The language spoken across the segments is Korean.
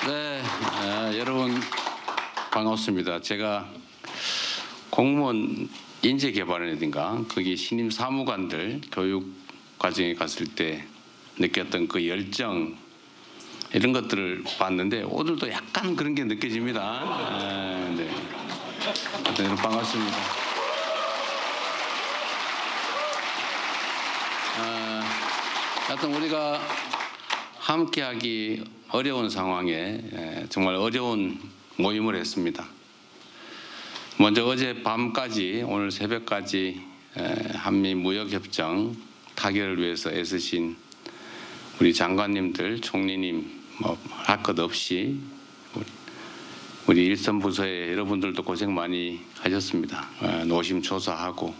네, 여러분 반갑습니다. 제가 공무원 인재개발이라든가 거기 신임 사무관들 교육 과정에 갔을 때 느꼈던 그 열정 이런 것들을 봤는데 오늘도 약간 그런 게 느껴집니다. 네, 여러분 반갑습니다. 하여튼 우리가 함께하기 어려운 상황에 정말 어려운 모임을 했습니다. 먼저 어제 밤까지 오늘 새벽까지 한미 무역협정 타결을 위해서 애쓰신 우리 장관님들, 총리님 할 것 없이 우리 일선 부서의 여러분들도 고생 많이 하셨습니다. 노심초사하고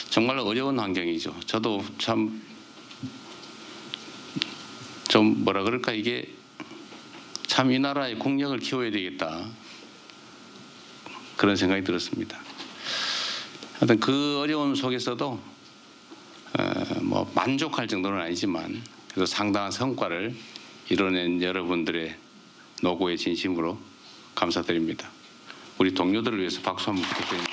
정말 어려운 환경이죠. 저도 참 좀 뭐라 그럴까 이게 참 이 나라의 국력을 키워야 되겠다 그런 생각이 들었습니다. 하여튼 그 어려움 속에서도 뭐 만족할 정도는 아니지만 그래도 상당한 성과를 이뤄낸 여러분들의 노고에 진심으로 감사드립니다. 우리 동료들을 위해서 박수 한번 부탁드립니다.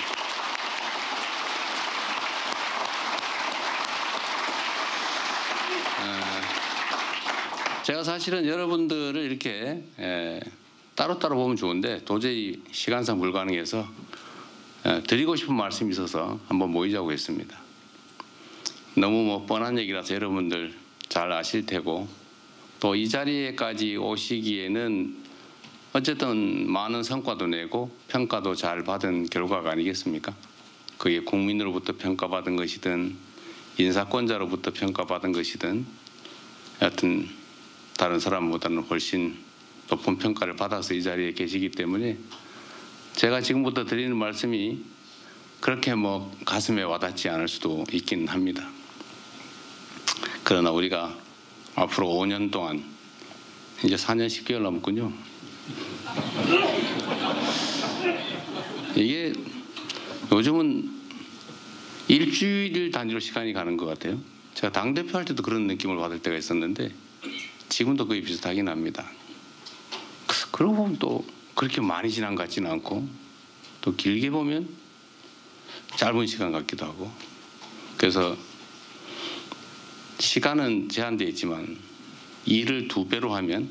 제가 사실은 여러분들을 이렇게 따로따로 보면 좋은데 도저히 시간상 불가능해서 드리고 싶은 말씀이 있어서 한번 모이자고 했습니다. 너무 뭐 뻔한 얘기라서 여러분들 잘 아실 테고 또 이 자리에까지 오시기에는 어쨌든 많은 성과도 내고 평가도 잘 받은 결과가 아니겠습니까? 그게 국민으로부터 평가받은 것이든 인사권자로부터 평가받은 것이든 여하튼 다른 사람보다는 훨씬 높은 평가를 받아서 이 자리에 계시기 때문에 제가 지금부터 드리는 말씀이 그렇게 뭐 가슴에 와닿지 않을 수도 있긴 합니다. 그러나 우리가 앞으로 5년 동안 이제 4년 10개월 남았군요. 이게 요즘은 일주일 단위로 시간이 가는 것 같아요. 제가 당대표 할 때도 그런 느낌을 받을 때가 있었는데 지금도 거의 비슷하긴 합니다. 그러고 보면 또 그렇게 많이 지난 것 같지는 않고 또 길게 보면 짧은 시간 같기도 하고 그래서 시간은 제한되어 있지만 일을 2배로 하면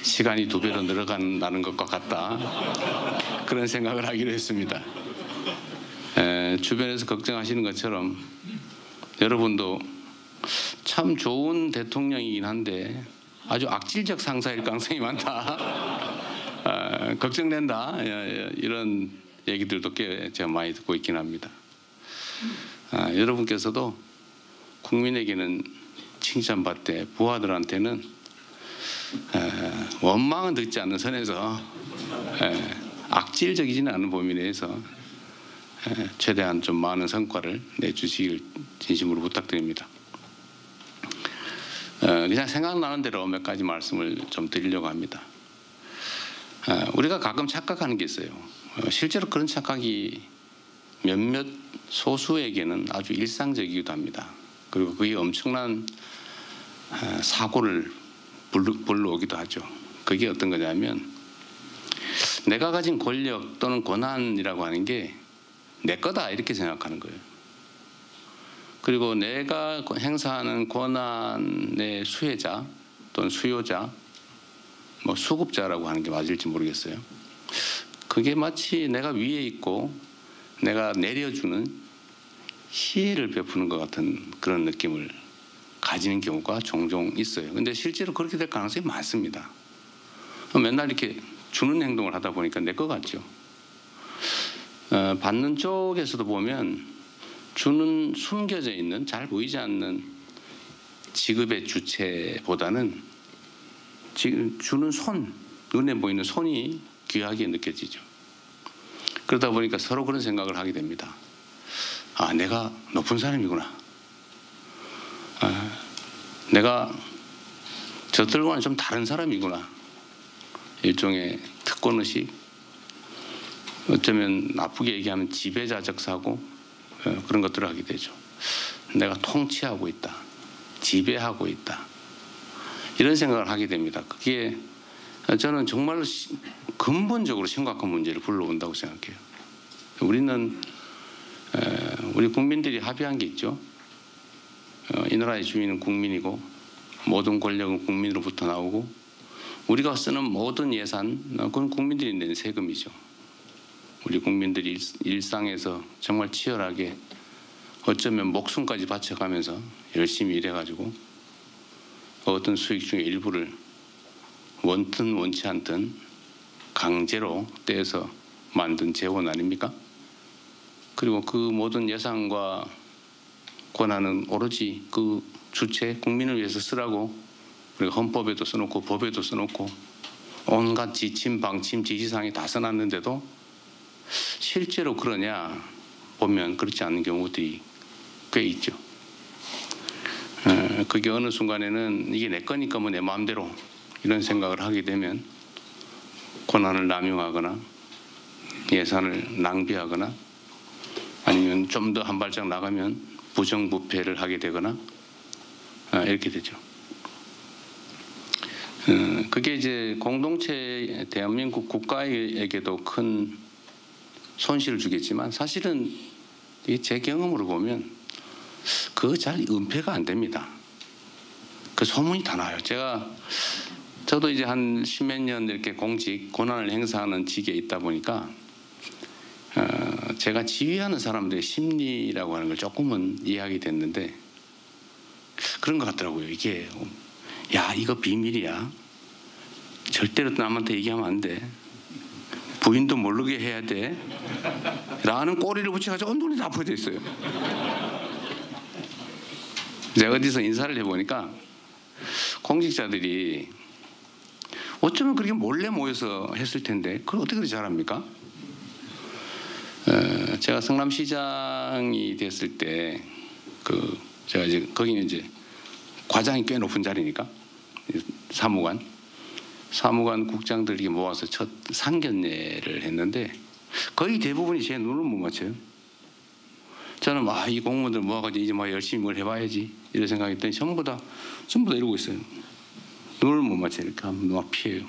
시간이 2배로 늘어간다는 것과 같다 그런 생각을 하기로 했습니다. 주변에서 걱정하시는 것처럼 여러분도 참 좋은 대통령이긴 한데 아주 악질적 상사일 가능성이 많다. 걱정된다. 이런 얘기들도 꽤 제가 많이 듣고 있긴 합니다. 여러분께서도 국민에게는 칭찬받되 부하들한테는 원망은 듣지 않는 선에서 악질적이지는 않은 범위 내에서 최대한 좀 많은 성과를 내주시길 진심으로 부탁드립니다. 그냥 생각나는 대로 몇 가지 말씀을 좀 드리려고 합니다. 우리가 가끔 착각하는 게 있어요. 실제로 그런 착각이 몇몇 소수에게는 아주 일상적이기도 합니다. 그리고 그게 엄청난 사고를 불러오기도 하죠. 그게 어떤 거냐면 내가 가진 권력 또는 권한이라고 하는 게 내 거다 이렇게 생각하는 거예요. 그리고 내가 행사하는 권한의 수혜자 또는 수요자, 뭐 수급자라고 하는 게 맞을지 모르겠어요. 그게 마치 내가 위에 있고 내가 내려주는 시혜를 베푸는 것 같은 그런 느낌을 가지는 경우가 종종 있어요. 근데 실제로 그렇게 될 가능성이 많습니다. 맨날 이렇게 주는 행동을 하다 보니까 내 것 같죠. 받는 쪽에서도 보면 주는 숨겨져 있는 잘 보이지 않는 지급의 주체보다는 지금 주는 손, 눈에 보이는 손이 귀하게 느껴지죠. 그러다 보니까 서로 그런 생각을 하게 됩니다. 아, 내가 높은 사람이구나. 내가 저들과는 좀 다른 사람이구나. 일종의 특권의식, 어쩌면 나쁘게 얘기하면 지배자적 사고 그런 것들을 하게 되죠. 내가 통치하고 있다. 지배하고 있다. 이런 생각을 하게 됩니다. 그게 저는 정말로 근본적으로 심각한 문제를 불러온다고 생각해요. 우리는 우리 국민들이 합의한 게 있죠. 이 나라의 주인은 국민이고 모든 권력은 국민으로부터 나오고 우리가 쓰는 모든 예산 그건 국민들이 낸 세금이죠. 우리 국민들이 일상에서 정말 치열하게 어쩌면 목숨까지 바쳐가면서 열심히 일해가지고 어떤 수익 중에 일부를 원든 원치 않든 강제로 떼서 만든 재원 아닙니까? 그리고 그 모든 예산과 권한은 오로지 그 주체 국민을 위해서 쓰라고 그리고 헌법에도 써놓고 법에도 써놓고 온갖 지침 방침 지시사항에 다 써놨는데도 실제로 그러냐 보면 그렇지 않은 경우들이 꽤 있죠. 그게 어느 순간에는 이게 내 거니까 뭐 내 마음대로 이런 생각을 하게 되면 권한을 남용하거나 예산을 낭비하거나 아니면 좀 더 한 발짝 나가면 부정부패를 하게 되거나 이렇게 되죠. 그게 이제 공동체 대한민국 국가에게도 큰 손실을 주겠지만 사실은 제 경험으로 보면 그거 잘 은폐가 안 됩니다. 그 소문이 다 나요. 저도 이제 한 십몇 년 이렇게 공직 권한을 행사하는 직에 있다 보니까 제가 지휘하는 사람들의 심리라고 하는 걸 조금은 이해하게 됐는데 그런 것 같더라고요. 이게 야 이거 비밀이야. 절대로 남한테 얘기하면 안 돼. 부인도 모르게 해야 돼. 라는 꼬리를 붙여가지고 눈이 다 퍼져 있어요. 제가 어디서 인사를 해보니까 공직자들이 어쩌면 그렇게 몰래 모여서 했을 텐데 그걸 어떻게 그렇게 잘합니까? 제가 성남시장이 됐을 때 제가 이제 거기는 이제 과장이 꽤 높은 자리니까 사무관 국장들이 모아서 첫 상견례를 했는데 거의 대부분이 제 눈을 못 맞춰요. 저는 이 공무원들 모아가지고 이제 열심히 뭘 해봐야지 이런 생각했더니 전부 다 이러고 있어요. 눈을 못 맞춰요. 이렇게 하면 눈 피해요.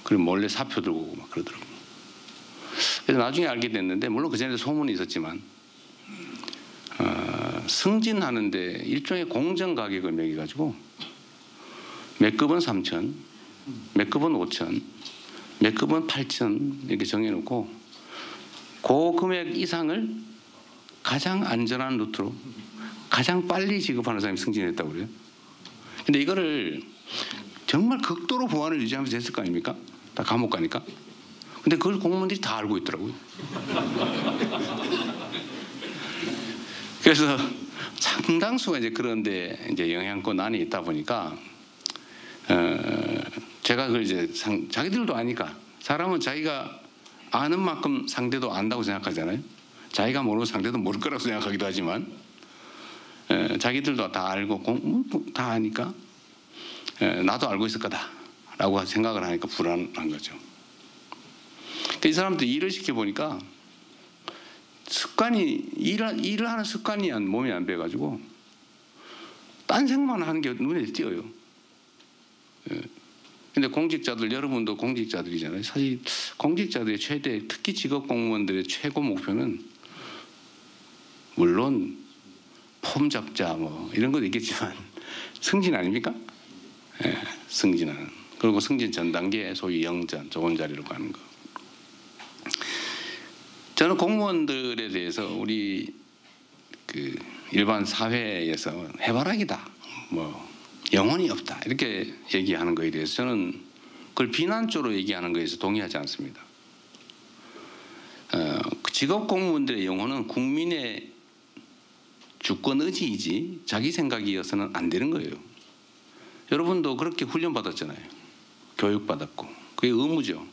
그리고 몰래 사표 들고 오고 막 그러더라고요. 그래서 나중에 알게 됐는데 물론 그전에도 소문이 있었지만 승진하는데 일종의 공정 가격을 매겨가지고 몇 급은 3천, 몇 급은 5천, 몇 급은 8천 이렇게 정해놓고 그 금액 이상을 가장 안전한 루트로 가장 빨리 지급하는 사람이 승진했다고 그래요. 근데 이거를 정말 극도로 보안을 유지하면서 했을 거 아닙니까? 다 감옥 가니까. 근데 그걸 공무원들이 다 알고 있더라고요. 그래서 상당수가 이제 그런데 이제 영향권 안에 있다 보니까 제가 그걸 이제 자기들도 아니까 사람은 자기가 아는 만큼 상대도 안다고 생각하잖아요. 자기가 모르는 상대도 모를 거라고 생각하기도 하지만 자기들도 다 알고 다 아니까 나도 알고 있을 거다라고 생각을 하니까 불안한 거죠. 이 사람들 일을 시켜보니까 일을 하는 습관이 몸에 안 배가지고 딴 생각만 하는 게 눈에 띄어요. 근데 공직자들 여러분도 공직자들이잖아요. 사실 공직자들의 특히 직업 공무원들의 최고 목표는 물론 폼 잡자 이런 것도 있겠지만 승진 아닙니까? 승진하는. 그리고 승진 전 단계 소위 영전 좋은 자리로 가는 거. 저는 공무원들에 대해서 우리 일반 사회에서 해바라기다, 영혼이 없다 이렇게 얘기하는 거에 대해서 저는 그걸 비난적으로 얘기하는 거에서 동의하지 않습니다. 직업 공무원들의 영혼은 국민의 주권 의지이지 자기 생각이어서는 안 되는 거예요. 여러분도 그렇게 훈련 받았잖아요. 교육 받았고 그게 의무죠.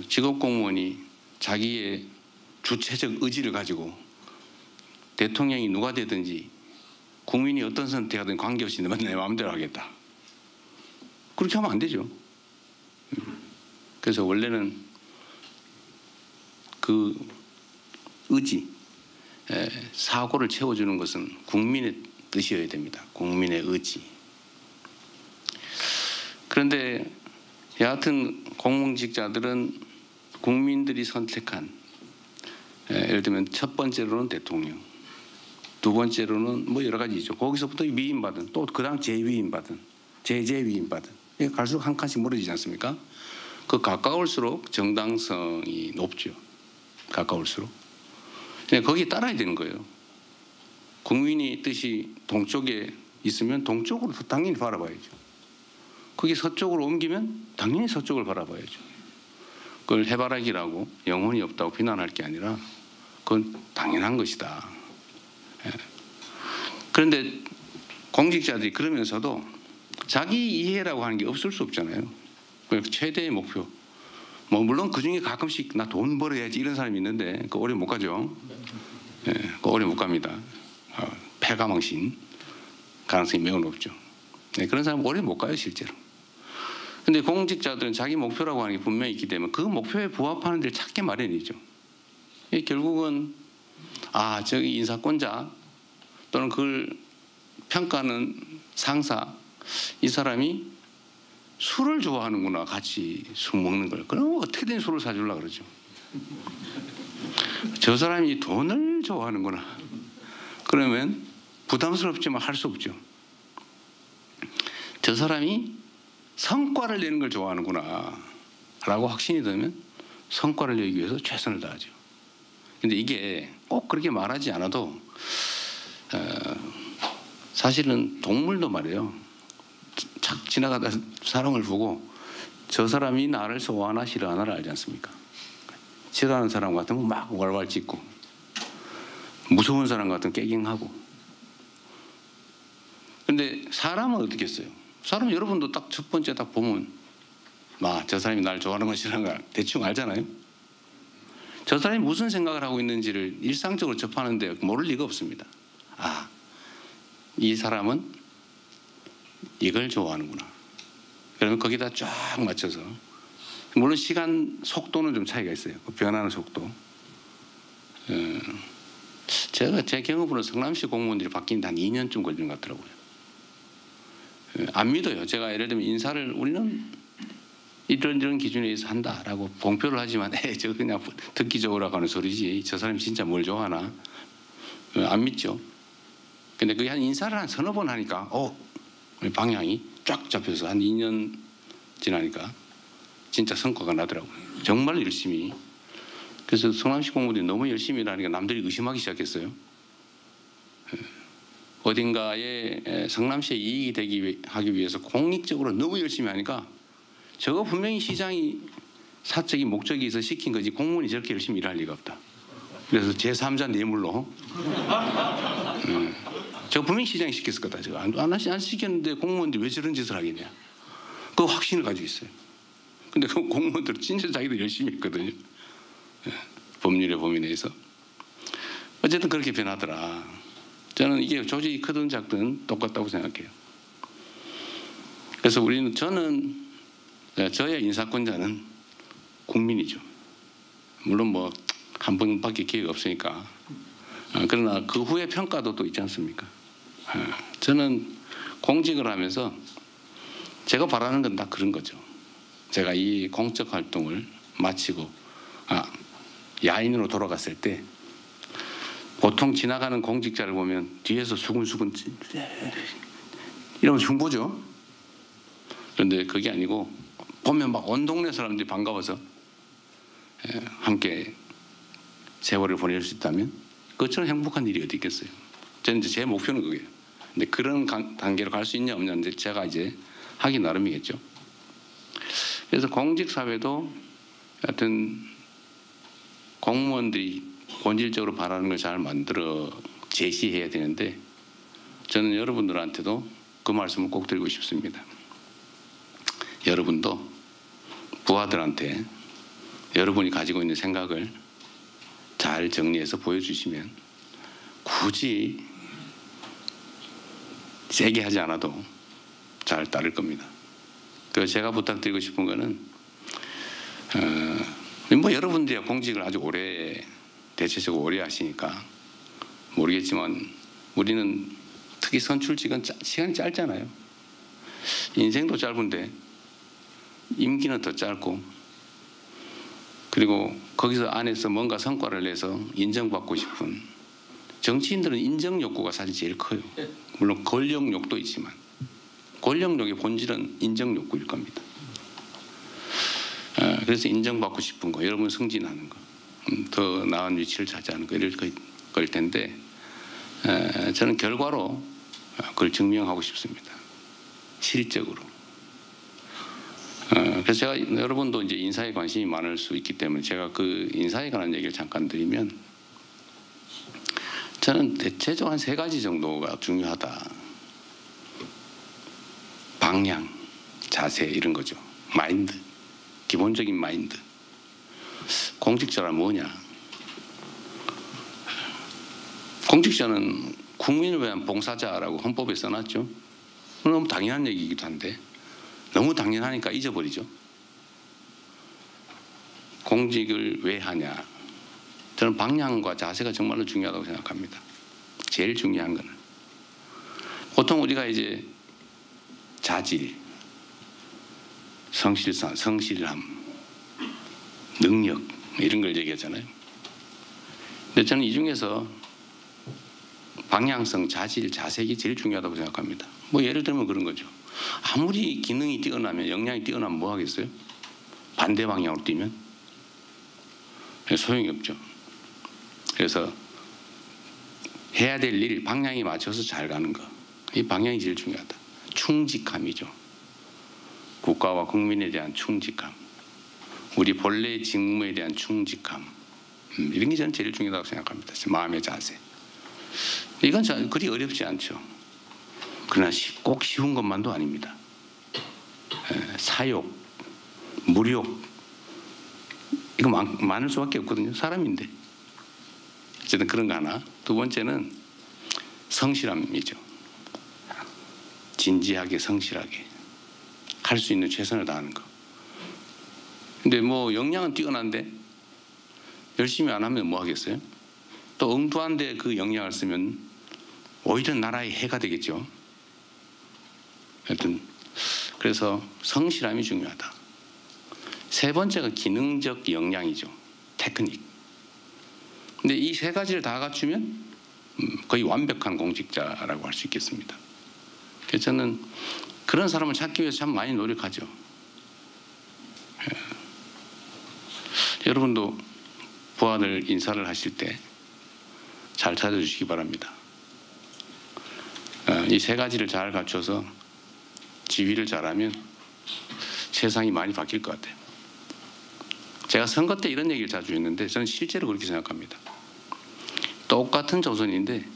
직업 공무원이 자기의 주체적 의지를 가지고 대통령이 누가 되든지 국민이 어떤 선택하든 관계없이 내 마음대로 하겠다. 그렇게 하면 안 되죠. 그래서 원래는 그 의지, 사고를 채워주는 것은 국민의 뜻이어야 됩니다. 국민의 의지. 그런데 여하튼 공무직자들은 국민들이 선택한, 예를 들면 첫 번째로는 대통령, 두 번째로는 뭐 여러 가지죠. 거기서부터 위임받은, 또 그다음 재위임받은, 재위임받은, 갈수록 한 칸씩 멀어지지 않습니까? 그 가까울수록 정당성이 높죠. 가까울수록. 거기에 따라야 되는 거예요. 국민이 뜻이 동쪽에 있으면 동쪽으로 당연히 바라봐야죠. 그게 서쪽으로 옮기면 당연히 서쪽을 바라봐야죠. 그걸 해바라기라고 영혼이 없다고 비난할 게 아니라 그건 당연한 것이다. 그런데 공직자들이 그러면서도 자기 이해라고 하는 게 없을 수 없잖아요. 최대의 목표. 뭐 물론 그 중에 가끔씩 나 돈 벌어야지 이런 사람이 있는데 그거 오래 못 가죠. 그거 오래 못 갑니다. 패가망신 가능성이 매우 높죠. 그런 사람은 오래 못 가요 실제로. 근데 공직자들은 자기 목표라고 하는 게 분명히 있기 때문에 그 목표에 부합하는 데를 찾게 마련이죠. 결국은 저기 인사권자 또는 그걸 평가하는 상사, 이 사람이 술을 좋아하는구나. 같이 술 먹는 걸. 그럼 어떻게든 술을 사주려고 그러죠. 저 사람이 돈을 좋아하는구나. 그러면 부담스럽지만 할 수 없죠. 저 사람이 성과를 내는 걸 좋아하는구나 라고 확신이 들면 성과를 내기 위해서 최선을 다하죠. 근데 이게 꼭 그렇게 말하지 않아도 사실은 동물도 말이에요. 착 지나가다 사람을 보고 저 사람이 나를 좋아하나 싫어하나를 알지 않습니까? 싫어하는 사람 같으면 막 왈왈 짖고, 무서운 사람 같으면 깨갱하고. 근데 사람은 어떻게 했어요? 사람은 여러분도 딱 첫 번째 딱 보면 저 사람이 날 좋아하는 건 싫어하는 걸 대충 알잖아요. 저 사람이 무슨 생각을 하고 있는지를 일상적으로 접하는데 모를 리가 없습니다. 이 사람은 이걸 좋아하는구나. 그러면 거기다 쫙 맞춰서, 물론 시간 속도는 좀 차이가 있어요. 변하는 속도. 제가 제 경험으로는 성남시 공무원들이 바뀐 데 한 2년쯤 걸리는 것 같더라고요. 안 믿어요. 제가 예를 들면 인사를 우리는 이런 기준에 의해서 한다라고 공표를 하지만 저 그냥 듣기적으로 하는 소리지 저 사람이 진짜 뭘 좋아하나 안 믿죠. 근데 그게 인사를 한 서너 번 하니까 방향이 쫙 잡혀서 한 2년 지나니까 진짜 성과가 나더라고요. 정말 열심히. 그래서 성남시 공무원들이 너무 열심히 일하니까 남들이 의심하기 시작했어요. 어딘가에 성남시에 이익이 하기 위해서 공익적으로 너무 열심히 하니까 저거 분명히 시장이 사적인 목적이 있어 시킨 거지 공무원이 저렇게 열심히 일할 리가 없다. 그래서 제3자 뇌물로 저거 분명히 시장이 시켰을 거다. 저거 안 시켰는데 공무원들이 왜 저런 짓을 하겠냐. 그 확신을 가지고 있어요. 근데 그 공무원들은 진짜 자기들 열심히 했거든요. 법률의 범위 내에서. 어쨌든 그렇게 변하더라. 저는 이게 조직이 크든 작든 똑같다고 생각해요. 그래서 저는 저의 인사권자는 국민이죠. 물론 한 번밖에 기회가 없으니까. 그러나 그 후에 평가도 또 있지 않습니까? 저는 공직을 하면서 제가 바라는 건 다 그런 거죠. 제가 이 공적 활동을 마치고 야인으로 돌아갔을 때 보통 지나가는 공직자를 보면 뒤에서 수근수근 이러면서 흉보죠. 그런데 그게 아니고 보면 막 온 동네 사람들이 반가워서 함께 세월을 보낼 수 있다면 그것처럼 행복한 일이 어디 있겠어요. 저는 이제 제 목표는 그게요. 근데 그런 단계로 갈 수 있냐 없냐 이제 제가 이제 하기 나름이겠죠. 그래서 공직 사회도 하여튼 공무원들이 본질적으로 바라는 걸 잘 만들어 제시해야 되는데 저는 여러분들한테도 그 말씀을 꼭 드리고 싶습니다. 여러분도 부하들한테 여러분이 가지고 있는 생각을 잘 정리해서 보여주시면 굳이 세게 하지 않아도 잘 따를 겁니다. 그래서 제가 부탁드리고 싶은 거는 여러분들이 공직을 아주 오래 대체적으로 오래 하시니까 모르겠지만 우리는 특히 선출직은 시간이 짧잖아요. 인생도 짧은데 임기는 더 짧고, 그리고 거기서 안에서 뭔가 성과를 내서 인정받고 싶은, 정치인들은 인정 욕구가 사실 제일 커요. 물론 권력욕도 있지만 권력욕의 본질은 인정 욕구일 겁니다. 그래서 인정받고 싶은 거, 여러분 승진하는 거, 더 나은 위치를 차지하는 거, 이럴 걸 텐데, 저는 결과로 그걸 증명하고 싶습니다. 실적으로. 그래서 제가, 여러분도 이제 인사에 관심이 많을 수 있기 때문에 제가 그 인사에 관한 얘기를 잠깐 드리면, 저는 대체적으로 한 3가지 정도가 중요하다. 방향, 자세, 이런 거죠. 마인드, 기본적인 마인드. 공직자란 뭐냐? 공직자는 국민을 위한 봉사자라고 헌법에 써놨죠. 너무 당연한 얘기이기도 한데 너무 당연하니까 잊어버리죠. 공직을 왜 하냐? 저는 방향과 자세가 정말로 중요하다고 생각합니다. 제일 중요한 거는. 보통 우리가 이제 자질, 성실함, 능력, 이런 걸 얘기하잖아요. 근데 저는 이 중에서 방향성, 자질, 자색이 제일 중요하다고 생각합니다. 뭐 예를 들면 그런 거죠. 아무리 기능이 뛰어나면, 역량이 뛰어나면 뭐 하겠어요? 반대 방향으로 뛰면 소용이 없죠. 그래서 해야 될 일 방향에 맞춰서 잘 가는 거, 이 방향이 제일 중요하다. 충직함이죠. 국가와 국민에 대한 충직함, 우리 본래 직무에 대한 충직함, 이런 게 저는 제일 중요하다고 생각합니다. 마음의 자세. 이건 그리 어렵지 않죠. 그러나 꼭 쉬운 것만도 아닙니다. 사욕, 무욕, 이거 많을 수밖에 없거든요. 사람인데. 어쨌든 그런 거 하나. 두 번째는 성실함이죠. 진지하게, 성실하게 할 수 있는 최선을 다하는 거. 근데 뭐 역량은 뛰어난데 열심히 안 하면 뭐 하겠어요? 또 엉뚱한데 그 역량을 쓰면 오히려 나라의 해가 되겠죠. 하여튼 그래서 성실함이 중요하다. 3번째가 기능적 역량이죠. 테크닉. 근데 이 3가지를 다 갖추면 거의 완벽한 공직자라고 할 수 있겠습니다. 그래서 저는 그런 사람을 찾기 위해서 참 많이 노력하죠. 여러분도 부하들 인사를 하실 때 잘 찾아주시기 바랍니다. 이 3가지를 잘 갖춰서 지휘를 잘하면 세상이 많이 바뀔 것 같아요. 제가 선거 때 이런 얘기를 자주 했는데 저는 실제로 그렇게 생각합니다. 똑같은 조선인데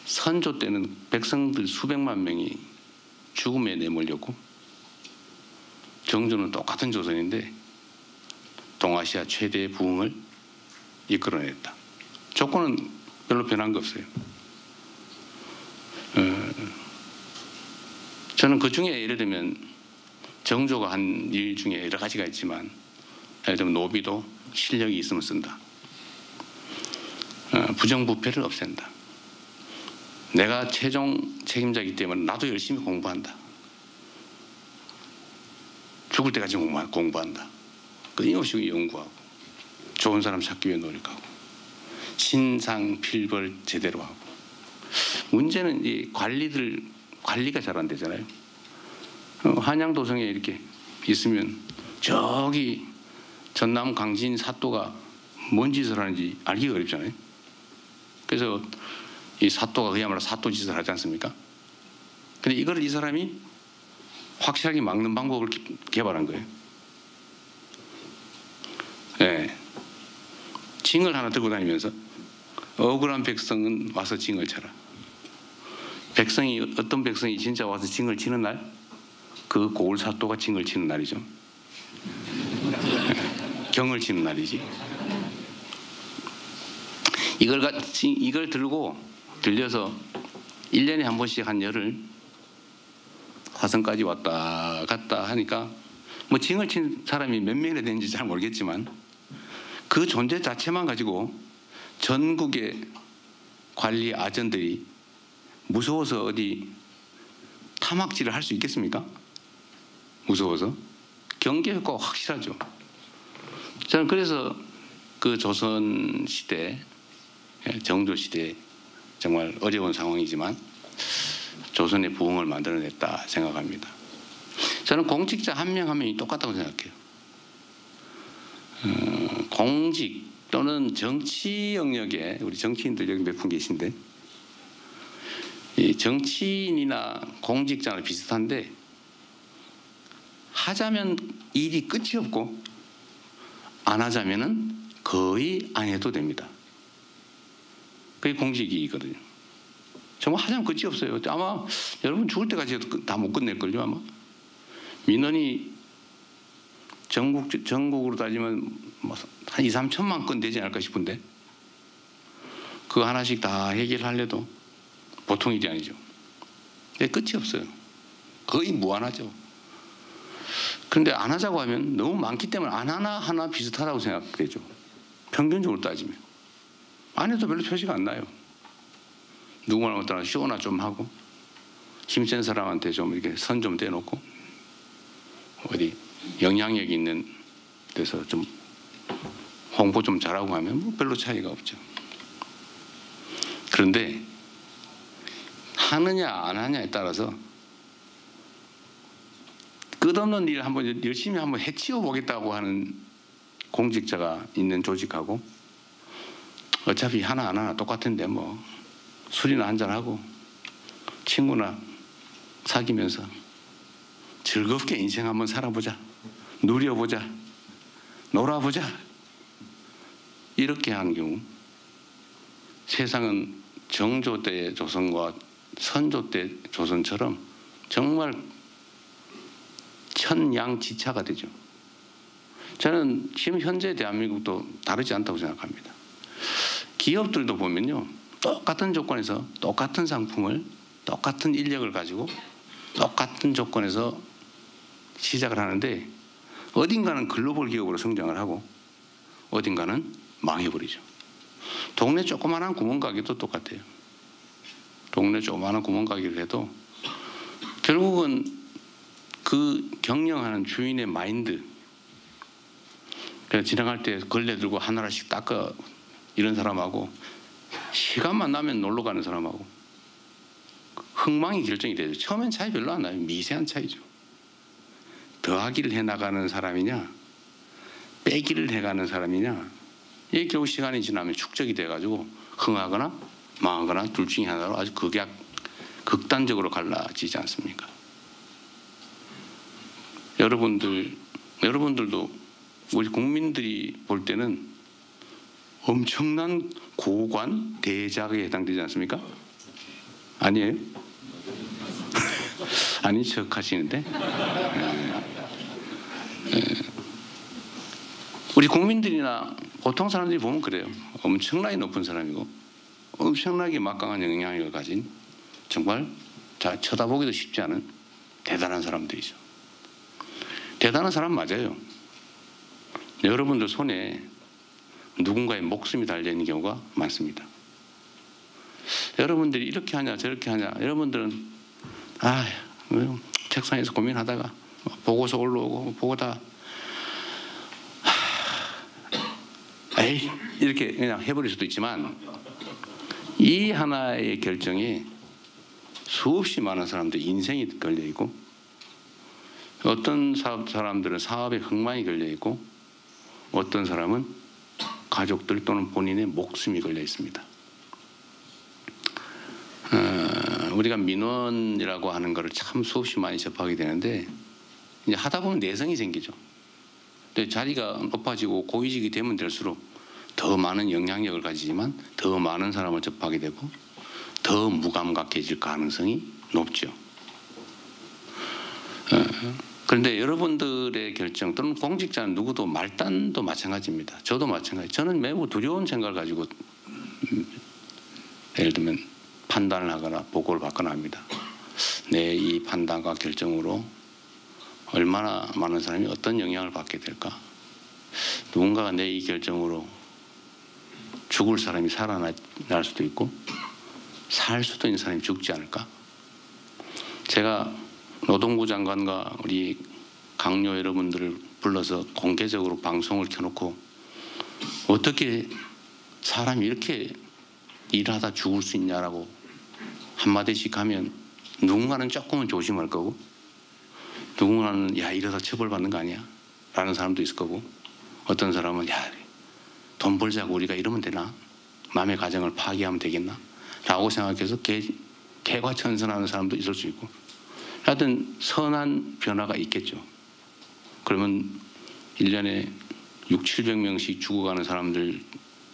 선조 때는 백성들 수백만 명이 죽음에 내몰렸고, 정조는 똑같은 조선인데 동아시아 최대의 부흥을 이끌어냈다. 조건은 별로 변한 거 없어요. 저는 그 중에 예를 들면 정조가 한 일 중에 여러 가지가 있지만, 예를 들면 노비도 실력이 있으면 쓴다. 부정부패를 없앤다. 내가 최종 책임자이기 때문에 나도 열심히 공부한다. 죽을 때까지 공부한다. 끊임없이 연구하고 좋은 사람 찾기 위해 노력하고 신상필벌 제대로 하고. 문제는 이 관리가 잘 안 되잖아요. 한양도성에 이렇게 있으면 저기 전남 강진 사또가 뭔 짓을 하는지 알기가 어렵잖아요. 그래서 이 사또가 그야말로 사또 짓을 하지 않습니까? 근데 이걸 이 사람이 확실하게 막는 방법을 개발한 거예요. 네. 징을 하나 들고 다니면서 억울한 백성은 와서 징을 쳐라. 어떤 백성이 진짜 와서 징을 치는 날, 그 고을 사또가 징을 치는 날이죠. 경을 치는 날이지. 이걸 들려서 1년에 한 번씩 한 열흘 화성까지 왔다 갔다 하니까 뭐 징을 친 사람이 몇 명이나 되는지 잘 모르겠지만 그 존재 자체만 가지고 전국의 관리 아전들이 무서워서 어디 타막질을 할 수 있겠습니까? 무서워서. 경계 효과가 확실하죠. 저는 그래서 그 조선 시대, 정조 시대 정말 어려운 상황이지만 조선의 부흥을 만들어냈다 생각합니다. 저는 공직자 한 명 한 명이 똑같다고 생각해요. 공직 또는 정치 영역에 우리 정치인들 여기 몇 분 계신데, 이 정치인이나 공직자랑 비슷한데 하자면 일이 끝이 없고 안 하자면은 거의 안 해도 됩니다. 그게 공직이거든요. 정말 하자면 끝이 없어요. 아마 여러분 죽을 때까지 해도 다 못 끝낼걸요. 아마 민원이 전국으로 따지면 한 2, 3천만 건 되지 않을까 싶은데 그거 하나씩 다 해결하려도 보통 일이 아니죠. 끝이 없어요. 거의 무한하죠. 그런데 안 하자고 하면 너무 많기 때문에 안 하나 비슷하다고 생각되죠. 평균적으로 따지면. 안 해도 별로 표시가 안 나요. 누구나 따라 쇼나 좀 하고 힘센 사람한테 좀 이렇게 선 좀 떼놓고 어디 영향력 있는 데서 좀 홍보 좀 잘하고 하면 뭐 별로 차이가 없죠. 그런데 하느냐 안 하냐에 따라서 끝없는 일을 한번 열심히 한번 해치워 보겠다고 하는 공직자가 있는 조직하고 어차피 하나 안 하나 똑같은데 뭐 술이나 한잔하고 친구나 사귀면서 즐겁게 인생 한번 살아보자, 누려보자, 놀아보자 이렇게 한 경우 세상은 정조 때 조선과 선조 때 조선처럼 정말 천양지차가 되죠. 저는 지금 현재 대한민국도 다르지 않다고 생각합니다. 기업들도 보면요, 똑같은 조건에서 똑같은 상품을 똑같은 인력을 가지고 똑같은 조건에서 시작을 하는데 어딘가는 글로벌 기업으로 성장을 하고 어딘가는 망해버리죠. 동네 조그마한 구멍가게도 똑같아요. 동네 조그마한 구멍가게를 해도 결국은 그 경영하는 주인의 마인드, 그냥 지나갈 때 걸레 들고 하나씩 닦아 이런 사람하고 시간만 나면 놀러 가는 사람하고 흥망이 결정이 되죠. 처음엔 차이 별로 안 나요. 미세한 차이죠. 더하기를 해나가는 사람이냐 빼기를 해가는 사람이냐, 이게 결국 시간이 지나면 축적이 돼가지고 흥하거나 망하거나 둘 중에 하나로 아주 극단적으로 갈라지지 않습니까? 여러분들도 우리 국민들이 볼 때는 엄청난 고관 대작에 해당되지 않습니까? 아니에요? 아닌 척 하시는데 우리 국민들이나 보통 사람들이 보면 그래요. 엄청나게 높은 사람이고 엄청나게 막강한 영향력을 가진 정말 쳐다보기도 쉽지 않은 대단한 사람들이죠. 대단한 사람 맞아요. 여러분들 손에 누군가의 목숨이 달려있는 경우가 많습니다. 여러분들이 이렇게 하냐 저렇게 하냐, 여러분들은 책상에서 고민하다가 보고서 올라오고 보고다 에이 이렇게 그냥 해버릴 수도 있지만 이 하나의 결정에 수없이 많은 사람들의 인생이 걸려있고 어떤 사람들은 사업에 흥망이 걸려있고 어떤 사람은 가족들 또는 본인의 목숨이 걸려 있습니다. 우리가 민원이라고 하는 것을 참 수없이 많이 접하게 되는데 이제 하다 보면 내성이 생기죠. 근데 자리가 높아지고 고위직이 되면 될수록 더 많은 영향력을 가지지만 더 많은 사람을 접하게 되고 더 무감각해질 가능성이 높죠. 그런데 여러분들의 결정 또는 공직자는 누구도 말단도 마찬가지입니다. 저도 마찬가지. 저는 매우 두려운 생각을 가지고 예를 들면 판단을 하거나 보고를 받거나 합니다. 내 이 판단과 결정으로 얼마나 많은 사람이 어떤 영향을 받게 될까? 누군가가 내 이 결정으로 죽을 사람이 살아날 수도 있고 살 수도 있는 사람이 죽지 않을까? 제가 노동부 장관과 우리 강요 여러분들을 불러서 공개적으로 방송을 켜놓고 어떻게 사람이 이렇게 일하다 죽을 수 있냐라고 한마디씩 하면 누군가는 조금은 조심할 거고 누군가는 야 이러다 처벌받는 거 아니야? 라는 사람도 있을 거고 어떤 사람은 야 돈 벌자고 우리가 이러면 되나? 남의 가정을 파괴하면 되겠나? 라고 생각해서 개과천선하는 사람도 있을 수 있고 하여튼 선한 변화가 있겠죠. 그러면 1년에 6, 700명씩 죽어가는 사람들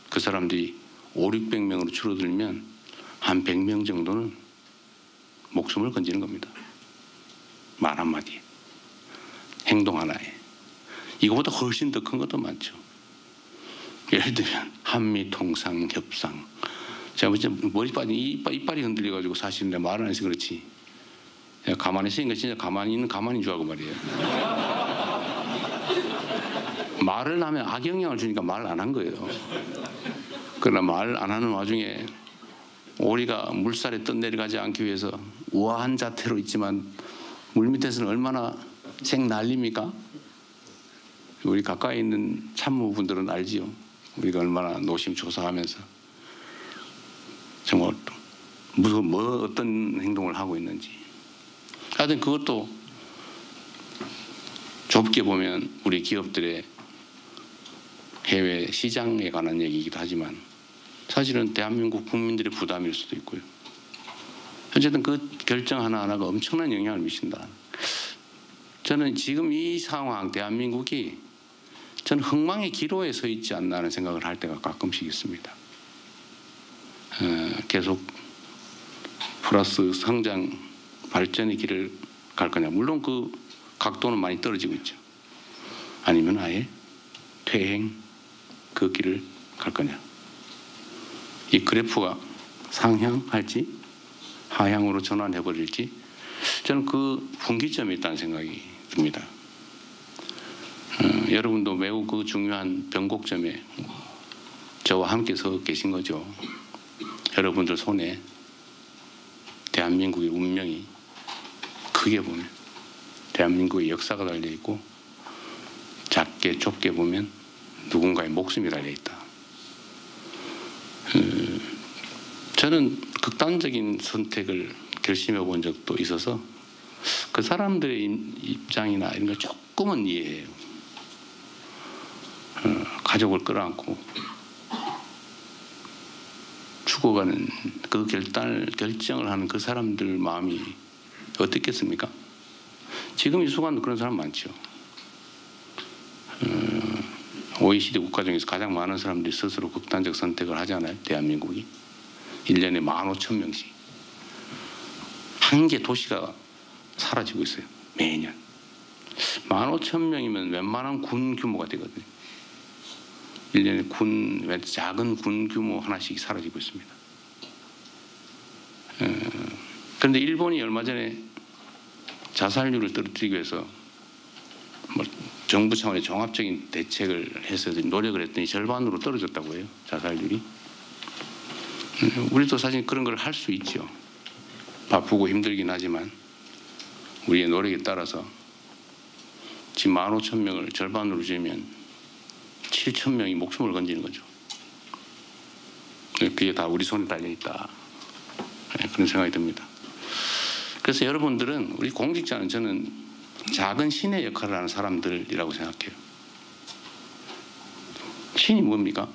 그 사람들이 5, 600명으로 줄어들면 한 100명 정도는 목숨을 건지는 겁니다. 말 한마디에 행동 하나에 이거보다 훨씬 더 큰 것도 많죠. 예를 들면 한미 통상 협상 제가 머리 빠진 이빨이 흔들려가지고 사실은 내가 말을 안 해서 그렇지 내가 가만히 있으니까 진짜 가만히 있는 가만히인 줄 알고 말이에요. 말을 하면 악영향을 주니까 말을 안 한 거예요. 그러나 말 안 하는 와중에 오리가 물살에 떠내려가지 않기 위해서 우아한 자태로 있지만 물 밑에서는 얼마나 생 난립니까? 우리 가까이 있는 참모분들은 알지요. 우리가 얼마나 노심초사하면서 정말 어떤 행동을 하고 있는지. 하여튼 그것도 좁게 보면 우리 기업들의 해외 시장에 관한 얘기이기도 하지만 사실은 대한민국 국민들의 부담일 수도 있고요. 어쨌든 그 결정 하나하나가 엄청난 영향을 미친다. 저는 지금 이 상황 대한민국이 저는 흥망의 기로에 서 있지 않나 하는 생각을 할 때가 가끔씩 있습니다. 계속 플러스 성장 발전의 길을 갈 거냐. 물론 그 각도는 많이 떨어지고 있죠. 아니면 아예 퇴행 그 길을 갈 거냐. 이 그래프가 상향할지 하향으로 전환해버릴지 저는 그 분기점에 있다는 생각이 듭니다. 여러분도 매우 그 중요한 변곡점에 저와 함께 서 계신 거죠. 여러분들 손에 대한민국의 운명이 크게 보면 대한민국의 역사가 달려있고 작게 좁게 보면 누군가의 목숨이 달려있다. 저는 극단적인 선택을 결심해 본 적도 있어서 그 사람들의 입장이나 이런 걸 조금은 이해해요. 가족을 끌어안고 죽어가는 그 결정을 하는 그 사람들 마음이 어떻겠습니까? 지금 이 순간도 그런 사람 많죠. OECD 국가 중에서 가장 많은 사람들이 스스로 극단적 선택을 하잖아요. 대한민국이 1년에 15,000명씩 한 개 도시가 사라지고 있어요. 매년 15,000명이면 웬만한 군 규모가 되거든요. 1년에 작은 군 규모 하나씩 사라지고 있습니다. 그런데 일본이 얼마 전에 자살률을 떨어뜨리기 위해서 정부 차원의 종합적인 대책을 해서 노력을 했더니 절반으로 떨어졌다고 해요. 자살률이. 우리도 사실 그런 걸 할 수 있죠. 바쁘고 힘들긴 하지만 우리의 노력에 따라서 지금 15,000명을 절반으로 줄이면 7,000명이 목숨을 건지는 거죠. 그게 다 우리 손에 달려있다. 그런 생각이 듭니다. 그래서 여러분들은 우리 공직자는 저는 작은 신의 역할을 하는 사람들이라고 생각해요. 신이 뭡니까?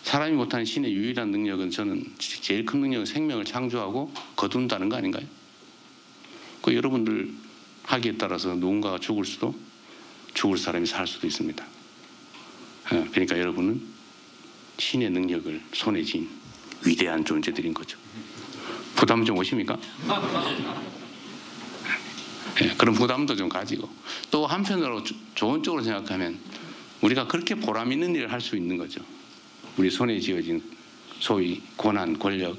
사람이 못하는 신의 유일한 능력은 저는 제일 큰 능력은 생명을 창조하고 거둔다는 거 아닌가요? 그 여러분들 하기에 따라서 누군가가 죽을 사람이 살 수도 있습니다. 그러니까 여러분은 신의 능력을 손에 쥔 위대한 존재들인 거죠. 부담 좀 오십니까? 그런 부담도 좀 가지고 또 한편으로 좋은 쪽으로 생각하면 우리가 그렇게 보람 있는 일을 할 수 있는 거죠. 우리 손에 쥐어진 소위 권한, 권력.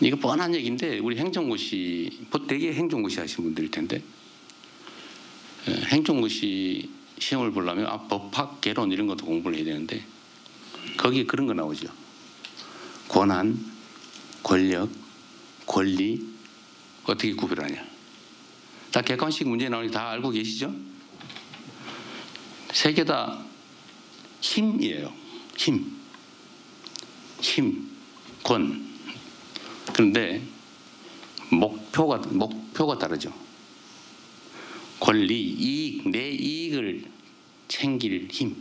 이거 뻔한 얘기인데 우리 행정고시, 되게 행정고시 하신 분들일 텐데 행정고시 시험을 보려면 법학, 개론 이런 것도 공부를 해야 되는데 거기에 그런 거 나오죠. 권한, 권력, 권리 어떻게 구별하냐. 다 객관식 문제 나오니 다 알고 계시죠? 세 개 다 힘이에요. 힘, 권. 그런데 목표가 다르죠. 권리, 이익, 내 이익을 챙길 힘,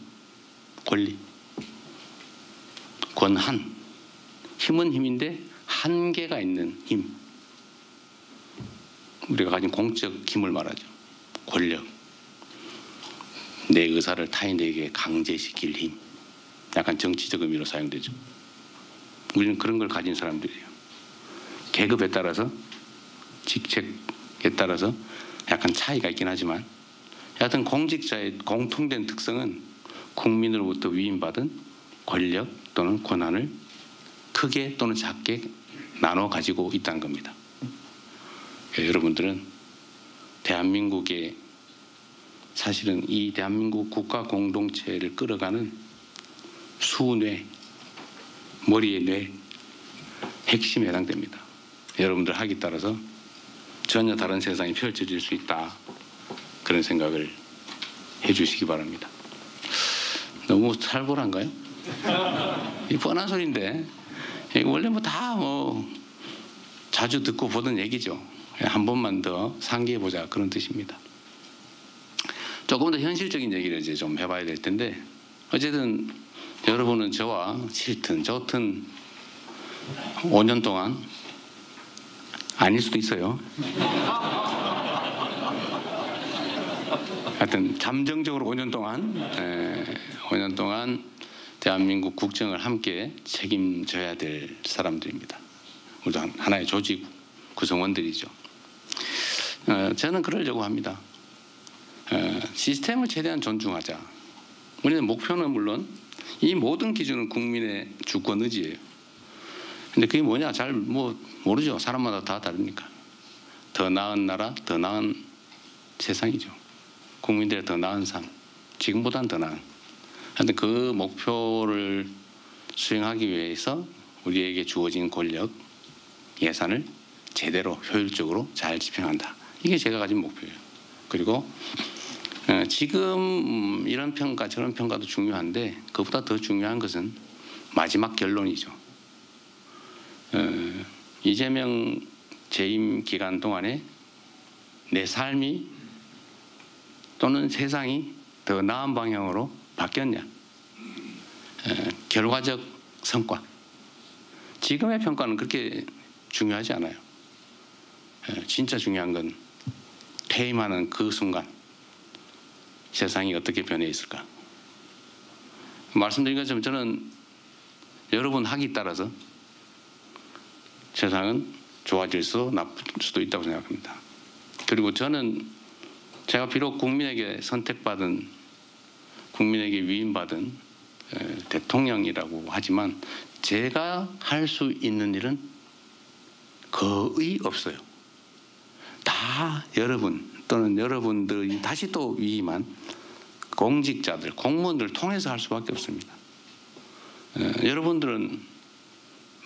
권리. 권한. 힘은 힘인데 한계가 있는 힘. 우리가 가진 공적 힘을 말하죠. 권력. 내 의사를 타인에게 강제시킬 힘. 약간 정치적 의미로 사용되죠. 우리는 그런 걸 가진 사람들이에요. 계급에 따라서, 직책에 따라서 약간 차이가 있긴 하지만 여하튼 공직자의 공통된 특성은 국민으로부터 위임받은 권력 또는 권한을 크게 또는 작게 나눠 가지고 있다는 겁니다. 여러분들은 대한민국의 사실은 이 대한민국 국가 공동체를 끌어가는 수뇌, 머리의 뇌, 핵심에 해당됩니다. 여러분들 학에 따라서 전혀 다른 세상이 펼쳐질 수 있다. 그런 생각을 해주시기 바랍니다. 너무 살벌한가요? 이 뻔한 소리인데 원래 다 자주 듣고 보던 얘기죠. 한 번만 더 상기해보자 그런 뜻입니다. 조금 더 현실적인 얘기를 이제 좀 해봐야 될 텐데 어쨌든 여러분은 저와 싫든 좋든 5년 동안 아닐 수도 있어요. 하여튼 잠정적으로 5년 동안 대한민국 국정을 함께 책임져야 될 사람들입니다. 우리도 하나의 조직 구성원들이죠. 저는 그러려고 합니다. 시스템을 최대한 존중하자. 우리는 목표는 물론 이 모든 기준은 국민의 주권 의지예요. 근데 그게 뭐냐 잘 모르죠. 사람마다 다 다르니까. 더 나은 나라, 더 나은 세상이죠. 국민들의 더 나은 삶. 지금보다는 더 나은. 하여튼 그 목표를 수행하기 위해서 우리에게 주어진 권력, 예산을 제대로 효율적으로 잘 집행한다. 이게 제가 가진 목표예요. 그리고 지금 이런 평가 저런 평가도 중요한데 그보다 더 중요한 것은 마지막 결론이죠. 이재명 재임 기간 동안에 내 삶이 또는 세상이 더 나은 방향으로 바뀌었냐. 결과적 성과. 지금의 평가는 그렇게 중요하지 않아요. 진짜 중요한 건 퇴임하는 그 순간 세상이 어떻게 변해 있을까. 말씀드린 것처럼 저는 여러분 학에 따라서 세상은 좋아질 수도 나쁠 수도 있다고 생각합니다. 그리고 저는 제가 비록 국민에게 선택받은 국민에게 위임받은 대통령이라고 하지만 제가 할 수 있는 일은 거의 없어요. 다 여러분 또는 여러분들이 다시 또 위임한 공직자들, 공무원들을 통해서 할 수밖에 없습니다. 여러분들은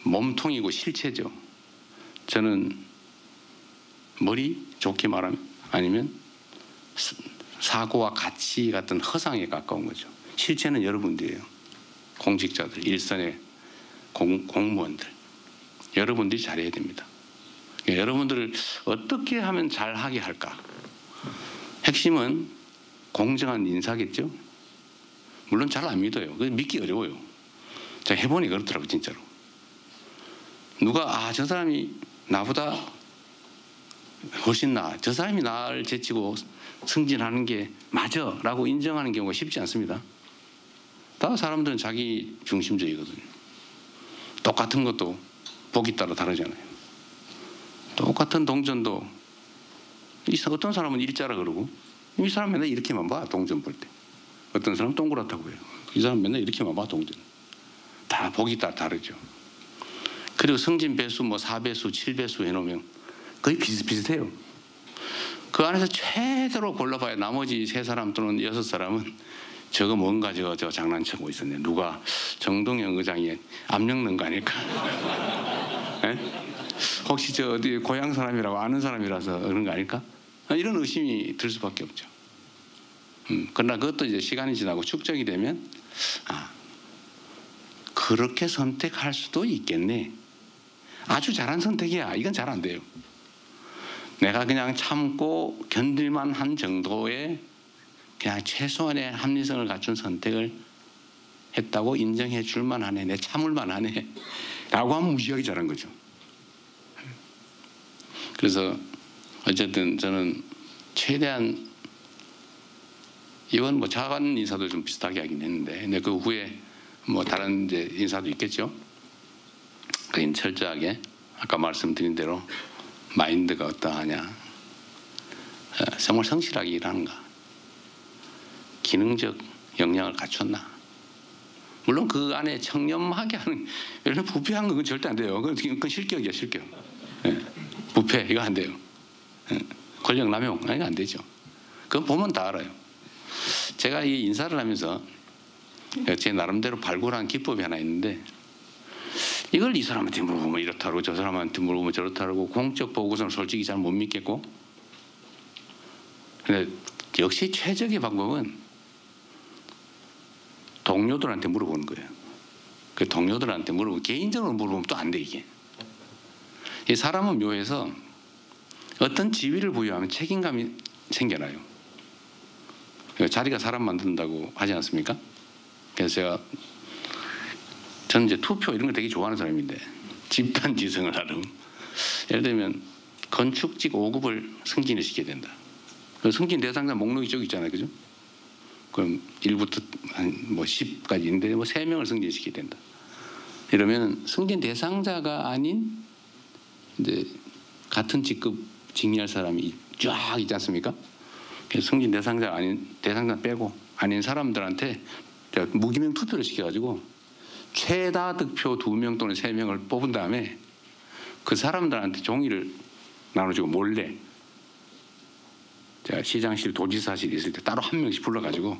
몸통이고 실체죠. 저는 머리 좋게 말하면 아니면 사고와 가치 같은 허상에 가까운 거죠. 실체는 여러분들이에요. 공직자들, 일선의 공무원들. 여러분들이 잘해야 됩니다. 여러분들을 어떻게 하면 잘하게 할까? 핵심은 공정한 인사겠죠. 물론 잘 안 믿어요. 믿기 어려워요. 제가 해보니 그렇더라고요. 진짜로. 누가 저 사람이 나보다 훨씬 나아. 저 사람이 나를 제치고 승진하는 게 맞아 라고 인정하는 경우가 쉽지 않습니다. 다 사람들은 자기 중심적이거든요. 똑같은 것도 보기 따라 다르잖아요. 똑같은 동전도 어떤 사람은 일자라 그러고 이 사람 맨날 이렇게만 봐 동전 볼 때. 어떤 사람은 동그랗다고 해요. 이 사람 맨날 이렇게만 봐 동전. 다 보기 따라 다르죠. 그리고 승진 배수 4배수 7배수 해놓으면 거의 비슷비슷해요. 그 안에서 최대로 골라봐야 나머지 3사람 또는 6사람은 저거 뭔가 저거 장난치고 있었네. 누가 정동영 의장이 압력 넣은 거 아닐까? 혹시 저 어디 고향 사람이라고 아는 사람이라서 그런 거 아닐까? 이런 의심이 들 수밖에 없죠. 그러나 그것도 이제 시간이 지나고 축적이 되면 그렇게 선택할 수도 있겠네. 아주 잘한 선택이야. 이건 잘 안 돼요. 내가 그냥 참고 견딜만 한 정도의 그냥 최소한의 합리성을 갖춘 선택을 했다고 인정해 줄만 하네. 내 참을만 하네. 라고 하면 무지하게 잘한 거죠. 그래서 어쨌든 저는 최대한 이건 뭐 작은 인사도 좀 비슷하게 하긴 했는데 근데 그 후에 뭐 다른 이제 인사도 있겠죠. 그긴 철저하게 아까 말씀드린 대로 마인드가 어떠하냐, 정말 성실하게 일하는가, 기능적 역량을 갖췄나. 물론 그 안에 청렴하게 하는, 예를 들어 부패한 건 절대 안 돼요. 그건 실격이야, 실격. 부패 이거 안 돼요. 권력 남용 이거 안 되죠. 그건 보면 다 알아요. 제가 이 인사를 하면서 제 나름대로 발굴한 기법이 하나 있는데 이걸 이 사람한테 물어보면 이렇다 그러고 저 사람한테 물어보면 저렇다 그러고 공적 보고서는 솔직히 잘 못 믿겠고 근데 역시 최적의 방법은 동료들한테 물어보는 거예요. 그 동료들한테 물어보고 개인적으로 물어보면 또 안 돼 이게. 이 사람은 묘해서 어떤 지위를 부여하면 책임감이 생겨나요. 자리가 사람 만든다고 하지 않습니까? 그래서 저는 이제 투표 이런 걸 되게 좋아하는 사람인데 집단 지성을 하려면 예를 들면 건축직 5급을 승진을 시켜야 된다. 승진 대상자 목록이 저기 있잖아요, 그죠? 그럼 1부터 한 뭐 10까지인데 뭐 3명을 승진시켜야 된다. 이러면 승진 대상자가 아닌 이제 같은 직급 직리할 사람이 쫙 있지 않습니까? 승진 대상자 아닌 대상자 빼고 아닌 사람들한테 무기명 투표를 시켜가지고 최다 득표 2명 또는 3명을 뽑은 다음에 그 사람들한테 종이를 나눠주고 몰래 제가 시장실 도지사실이 있을 때 따로 한 명씩 불러가지고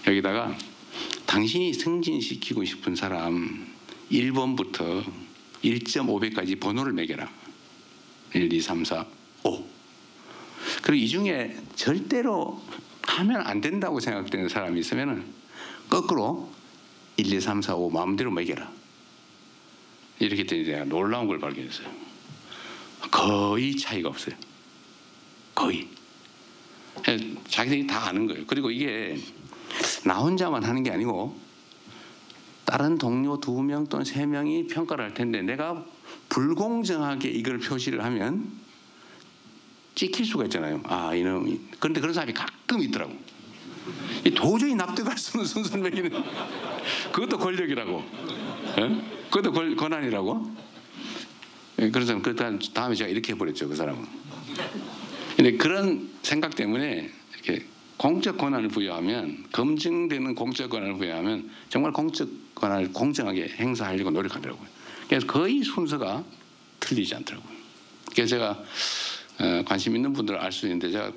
여기다가 당신이 승진시키고 싶은 사람 1번부터 1.5배까지 번호를 매겨라. 1, 2, 3, 4, 5. 그리고 이 중에 절대로 하면 안 된다고 생각되는 사람이 있으면 거꾸로 1, 2, 3, 4, 5 마음대로 매겨라. 이렇게 했더니 제가 놀라운 걸 발견했어요. 거의 차이가 없어요. 거의. 자기들이 다 아는 거예요. 그리고 이게 나 혼자만 하는 게 아니고 다른 동료 2명 또는 3명이 평가를 할 텐데 내가 불공정하게 이걸 표시를 하면 찍힐 수가 있잖아요. 아, 이놈이. 그런데 그런 사람이 가끔 있더라고. 도저히 납득할 수 없는 순서를 매기는 그것도 권력이라고. 그것도 권한이라고. 그래서 그 다음에 제가 이렇게 해버렸죠, 그 사람은. 근데 그런 생각 때문에 이렇게 공적 권한을 부여하면 검증되는 공적 권한을 부여하면 정말 공적 권한을 공정하게 행사하려고 노력하더라고요. 그래서 거의 순서가 틀리지 않더라고요. 그래서 제가 관심 있는 분들은 알 수 있는데 제가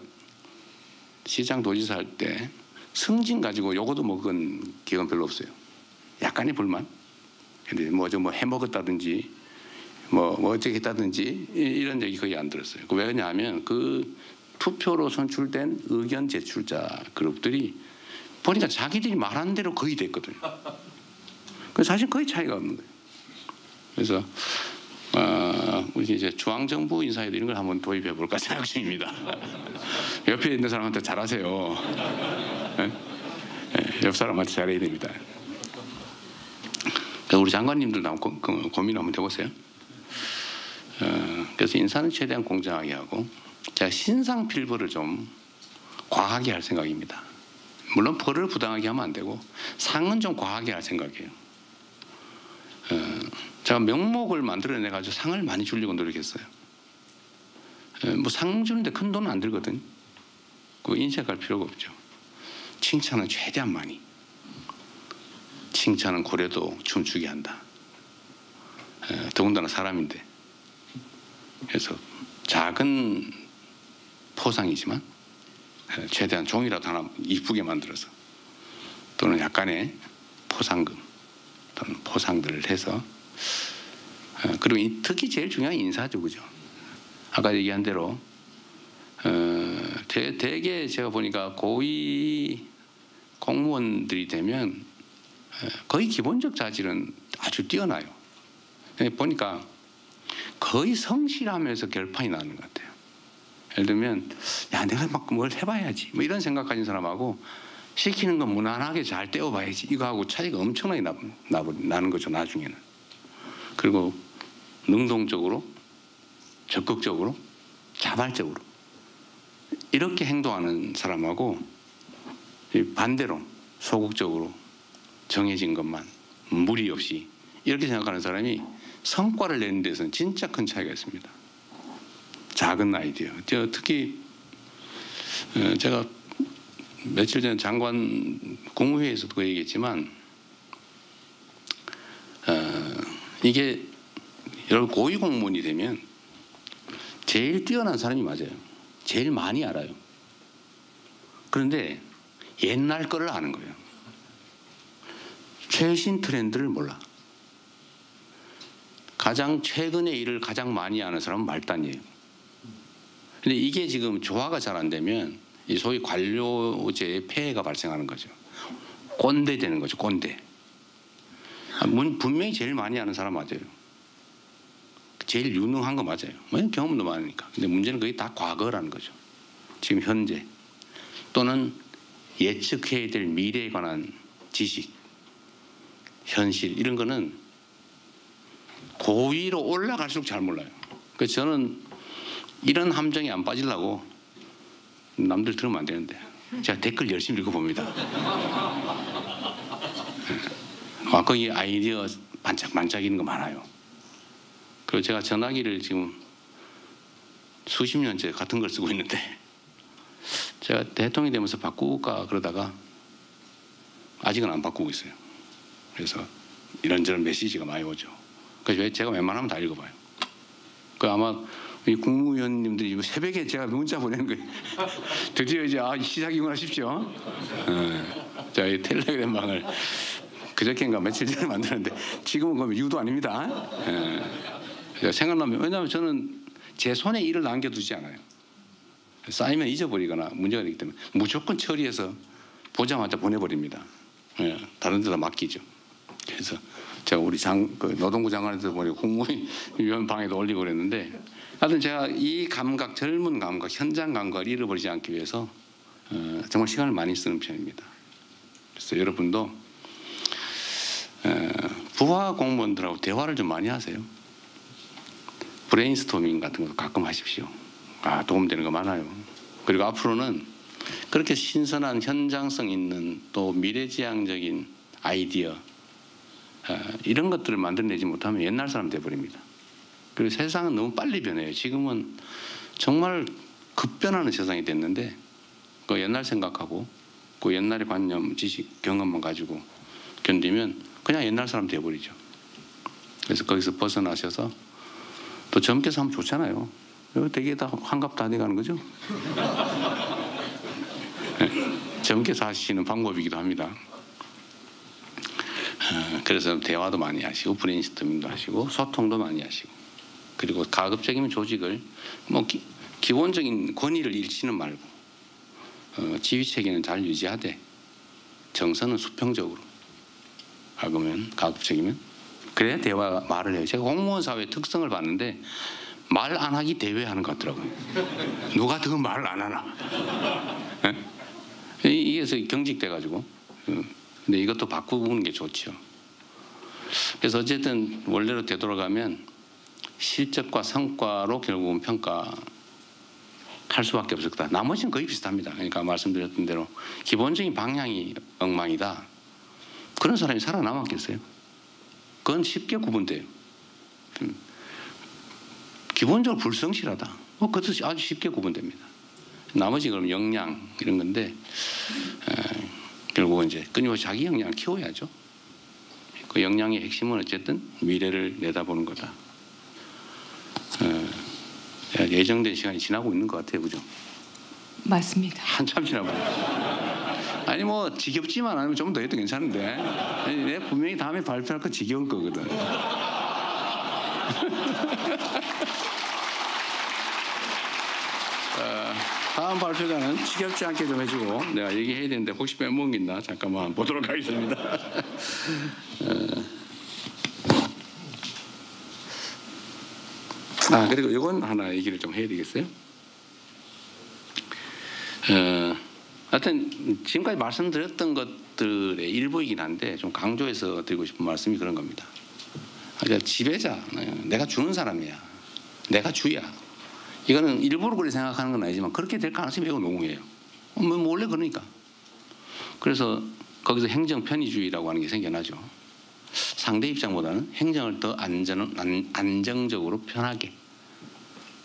시장 도지사 할 때 승진 가지고 요거도 먹은 기억은 별로 없어요. 약간의 불만. 근데 뭐 해먹었다든지 뭐 어떻게 했다든지 이런 얘기 거의 안 들었어요. 왜냐하면 그 투표로 선출된 의견 제출자 그룹들이 보니까 자기들이 말한 대로 거의 됐거든요. 사실 거의 차이가 없는 거예요. 그래서 우리 이제 중앙정부 인사에도 이런 걸 한번 도입해 볼까 생각 중입니다. 옆에 있는 사람한테 잘하세요. 옆 사람한테 잘해야 됩니다. 우리 장관님들도 한번 고민 한번 해보세요. 그래서 인사는 최대한 공정하게 하고 제가 신상필벌을 좀 과하게 할 생각입니다. 물론 벌을 부당하게 하면 안 되고 상은 좀 과하게 할 생각이에요. 제가 명목을 만들어내가지고 상을 많이 주려고 노력했어요. 뭐 상 주는데 큰 돈은 안 들거든. 그거 인색할 필요가 없죠. 칭찬은 최대한 많이. 칭찬은 고래도 춤추게 한다. 더군다나 사람인데. 그래서 작은 포상이지만 최대한 종이라도 하나 이쁘게 만들어서 또는 약간의 포상금 또는 포상들을 해서 그리고 특히 제일 중요한 인사죠, 그죠? 아까 얘기한 대로 대개 제가 보니까 고위 공무원들이 되면 거의 기본적 자질은 아주 뛰어나요. 보니까 거의 성실하면서 결판이 나는 것 같아요. 예를 들면 야 내가 막 뭘 해봐야지 뭐 이런 생각 가진 사람하고 시키는 건 무난하게 잘 떼어봐야지 이거하고 차이가 엄청나게 나는 거죠 나중에는. 그리고 능동적으로 적극적으로 자발적으로 이렇게 행동하는 사람하고 반대로 소극적으로 정해진 것만 무리 없이 이렇게 생각하는 사람이 성과를 내는 데서는 진짜 큰 차이가 있습니다. 작은 아이디어. 특히 제가 며칠 전에 장관 국무회의에서도 그 얘기했지만 이게 여러분 고위 공무원이 되면 제일 뛰어난 사람이 맞아요. 제일 많이 알아요. 그런데 옛날 거를 아는 거예요. 최신 트렌드를 몰라. 가장 최근의 일을 가장 많이 아는 사람은 말단이에요. 근데 이게 지금 조화가 잘 안 되면 이 소위 관료제의 폐해가 발생하는 거죠. 꼰대 되는 거죠. 꼰대. 분명히 제일 많이 아는 사람 맞아요. 제일 유능한 거 맞아요. 경험도 많으니까. 근데 문제는 그게 다 과거라는 거죠. 지금 현재 또는 예측해야 될 미래에 관한 지식, 현실 이런 거는 고위로 올라갈수록 잘 몰라요. 그래서 저는 이런 함정에 안 빠지려고 남들 들으면 안 되는데 제가 댓글 열심히 읽어봅니다. 거기 아이디어 반짝반짝이는 거 많아요. 그리고 제가 전화기를 지금 수십 년째 같은 걸 쓰고 있는데 제가 대통령이 되면서 바꾸까 그러다가 아직은 안 바꾸고 있어요. 그래서 이런저런 메시지가 많이 오죠. 그래서 제가 웬만하면 다 읽어봐요. 그 아마 이 국무위원님들이 새벽에 제가 문자 보내는 거예요. 드디어 이제 시작이구나 싶죠. 자, 이 텔레그램방을 그저께인가 며칠 전에 만들었는데 지금은 그럼 유도 아닙니다. 생각나면 왜냐하면 저는 제 손에 일을 남겨두지 않아요. 쌓이면 잊어버리거나 문제가 되기 때문에 무조건 처리해서 보자마자 보내버립니다. 다른 데다 맡기죠. 그래서 제가 우리 노동부 장관한테 보니 국무위원 방에도 올리고 그랬는데 하여튼 제가 이 감각, 젊은 감각, 현장 감각을 잃어버리지 않기 위해서 정말 시간을 많이 쓰는 편입니다. 그래서 여러분도 부하 공무원들하고 대화를 좀 많이 하세요. 브레인스토밍 같은 것도 가끔 하십시오. 도움되는 거 많아요. 그리고 앞으로는 그렇게 신선한 현장성 있는 또 미래지향적인 아이디어 이런 것들을 만들어내지 못하면 옛날 사람 돼버립니다. 그리고 세상은 너무 빨리 변해요. 지금은 정말 급변하는 세상이 됐는데 그 옛날 생각하고 그 옛날의 관념, 지식, 경험만 가지고 견디면 그냥 옛날 사람 돼버리죠. 그래서 거기서 벗어나셔서 또 젊게 사면 좋잖아요. 되게 다 환갑 다 돼가는 거죠. 젊게 사시는 방법이기도 합니다. 그래서 대화도 많이 하시고 브레인스토밍도 하시고 소통도 많이 하시고 그리고 가급적이면 조직을 기본적인 권위를 잃지는 말고 지휘 체계는 잘 유지하되 정서는 수평적으로 하면 가급적이면 그래야 대화 말을 해요. 제가 공무원 사회의 특성을 봤는데 말 안 하기 대회 하는 것 같더라고요. 누가 더 말을 안 하나. 이게 경직돼 가지고 근데 이것도 바꾸는 게 좋죠. 그래서 어쨌든 원래로 되돌아가면 실적과 성과로 결국은 평가할 수밖에 없었다. 나머지는 거의 비슷합니다. 그러니까 말씀드렸던 대로 기본적인 방향이 엉망이다. 그런 사람이 살아남았겠어요? 그건 쉽게 구분돼요. 기본적으로 불성실하다. 그것도 아주 쉽게 구분됩니다. 나머지 그럼 역량 이런 건데 결국은 이제 끊임없이 자기 역량을 키워야죠. 그 역량의 핵심은 어쨌든 미래를 내다보는 거다. 예정된 시간이 지나고 있는 것 같아요, 그죠? 맞습니다. 한참 지나고. 아니 뭐 지겹지만 않으면 좀 더 해도 괜찮은데. 내 분명히 다음에 발표할 거 지겨울 거거든. 다음 발표자는 지겹지 않게 좀 해주고 내가 얘기해야 되는데 혹시 빼먹은 게 있나 잠깐만 보도록 하겠습니다. 그리고 이건 하나 얘기를 좀 해야 되겠어요. 하여튼 지금까지 말씀드렸던 것들의 일부이긴 한데 좀 강조해서 드리고 싶은 말씀이 그런 겁니다. 그러니까 지배자, 내가 주는 사람이야, 내가 주야. 이거는 일부러 그렇게 생각하는 건 아니지만 그렇게 될 가능성이 매우 농후해요. 뭐 원래 그러니까. 그래서 거기서 행정 편의주의라고 하는 게 생겨나죠. 상대 입장보다는 행정을 더 안정적으로 편하게.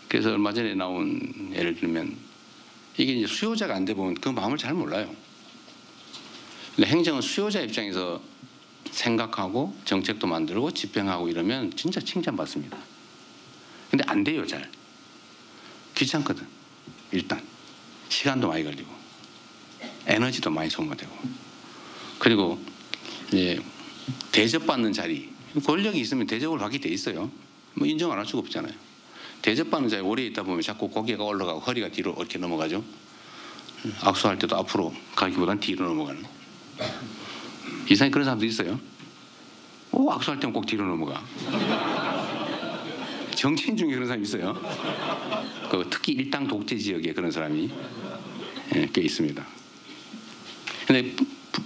그래서 얼마 전에 나온 예를 들면 이게 이제 수요자가 안 돼 보면 그 마음을 잘 몰라요. 근데 행정은 수요자 입장에서 생각하고 정책도 만들고 집행하고 이러면 진짜 칭찬받습니다. 근데 안 돼요, 잘. 귀찮거든. 일단 시간도 많이 걸리고 에너지도 많이 소모되고 그리고 이제 대접받는 자리 권력이 있으면 대접을 받게 돼 있어요. 뭐 인정 안 할 수가 없잖아요. 대접받는 자리에 오래 있다 보면 자꾸 고개가 올라가고 허리가 뒤로 이렇게 넘어가죠. 악수할 때도 앞으로 가기보단 뒤로 넘어가는 이상하게 그런 사람도 있어요. 악수할 때는 꼭 뒤로 넘어가. 정치인 중에 그런 사람이 있어요. 특히 일당 독재 지역에 그런 사람이 꽤 있습니다. 근데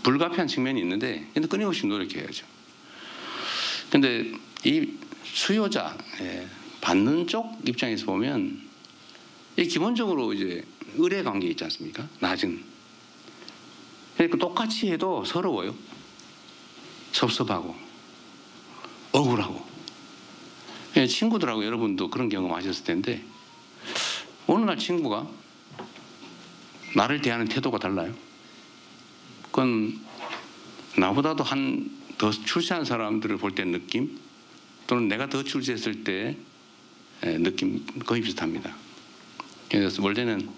불가피한 측면이 있는데 근데 끊임없이 노력해야죠. 근데 이 수요자 받는 쪽 입장에서 보면 이 기본적으로 이제 의뢰 관계 있지 않습니까? 낮은. 그러니까 똑같이 해도 서러워요. 섭섭하고 억울하고. 친구들하고 여러분도 그런 경험하셨을 텐데 어느 날 친구가 나를 대하는 태도가 달라요. 그건 나보다도 더 출세한 사람들을 볼 때 느낌 또는 내가 더 출세했을 때 느낌 거의 비슷합니다. 그래서 원래는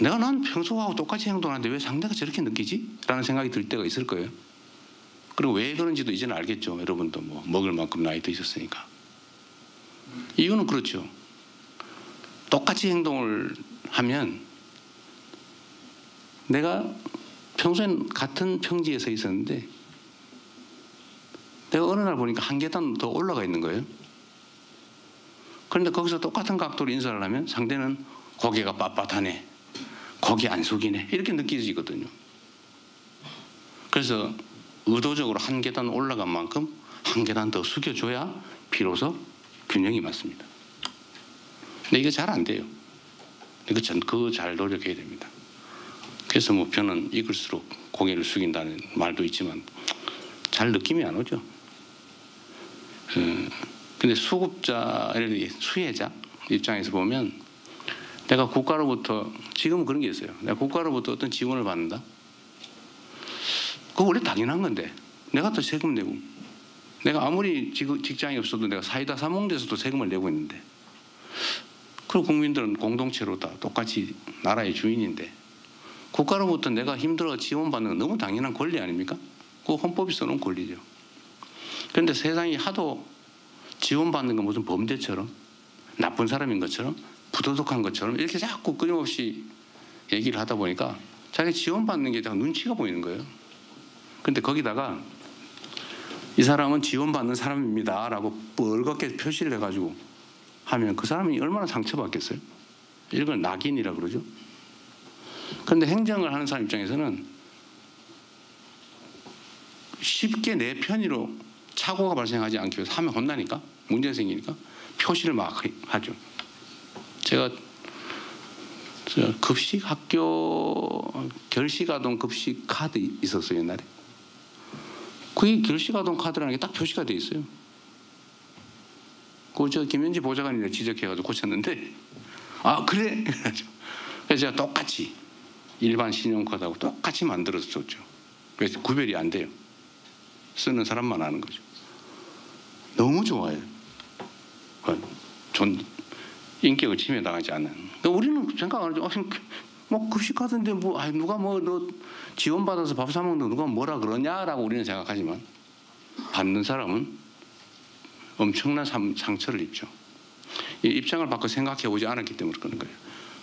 내가 난 평소하고 똑같이 행동하는데 왜 상대가 저렇게 느끼지? 라는 생각이 들 때가 있을 거예요. 그리고 왜 그런지도 이제는 알겠죠. 여러분도 뭐 먹을 만큼 나이 드셨으니까. 이유는 그렇죠. 똑같이 행동을 하면 내가 평소엔 같은 평지에 서 있었는데 내가 어느 날 보니까 한 계단 더 올라가 있는 거예요. 그런데 거기서 똑같은 각도로 인사를 하면 상대는 고개가 빳빳하네, 고개 안 숙이네 이렇게 느껴지거든요. 그래서 의도적으로 한 계단 올라간 만큼 한 계단 더 숙여줘야 비로소 균형이 맞습니다. 근데 이거 잘 안 돼요. 그거 잘 노력해야 됩니다. 그래서 목표는 익을수록 고개를 숙인다는 말도 있지만 잘 느낌이 안 오죠. 근데 수혜자 입장에서 보면 내가 국가로부터 지금은 그런 게 있어요. 내가 국가로부터 어떤 지원을 받는다. 그거 원래 당연한 건데 내가 또 세금 내고 내가 아무리 직장이 없어도 내가 사이다 사몽돼서도 세금을 내고 있는데 그리고 국민들은 공동체로 다 똑같이 나라의 주인인데 국가로부터 내가 힘들어 지원받는 건 너무 당연한 권리 아닙니까? 그거 헌법이 써놓은 권리죠. 그런데 세상이 하도 지원받는 건 무슨 범죄처럼 나쁜 사람인 것처럼 부도덕한 것처럼 이렇게 자꾸 끊임없이 얘기를 하다 보니까 자기 지원받는 게 다 눈치가 보이는 거예요. 근데 거기다가 이 사람은 지원받는 사람입니다 라고 뻘겋게 표시를 해가지고 하면 그 사람이 얼마나 상처받겠어요? 이걸 낙인이라고 그러죠. 그런데 행정을 하는 사람 입장에서는 쉽게 내 편의로 착오가 발생하지 않기 위해서 하면 혼나니까 문제가 생기니까 표시를 막 하죠. 제가 급식 학교 결식아동 급식 카드 있었어요 옛날에. 그게 결식아동 카드라는 게 딱 표시가 돼 있어요. 그거 저 김현지 보좌관이 지적해가지고 고쳤는데 그래? 그래서 제가 똑같이 일반 신용카드하고 똑같이 만들어서 줬죠. 그래서 구별이 안 돼요. 쓰는 사람만 아는 거죠. 너무 좋아요. 인격을 침해당하지 않는. 그러니까 우리는 생각 안 하죠. 뭐 급식카드인데 누가 너 지원받아서 밥 사 먹는 누가 뭐라 그러냐라고 우리는 생각하지만 받는 사람은 엄청난 상처를 입죠. 이 입장을 바꿔 생각해 보지 않았기 때문에 그런 거예요.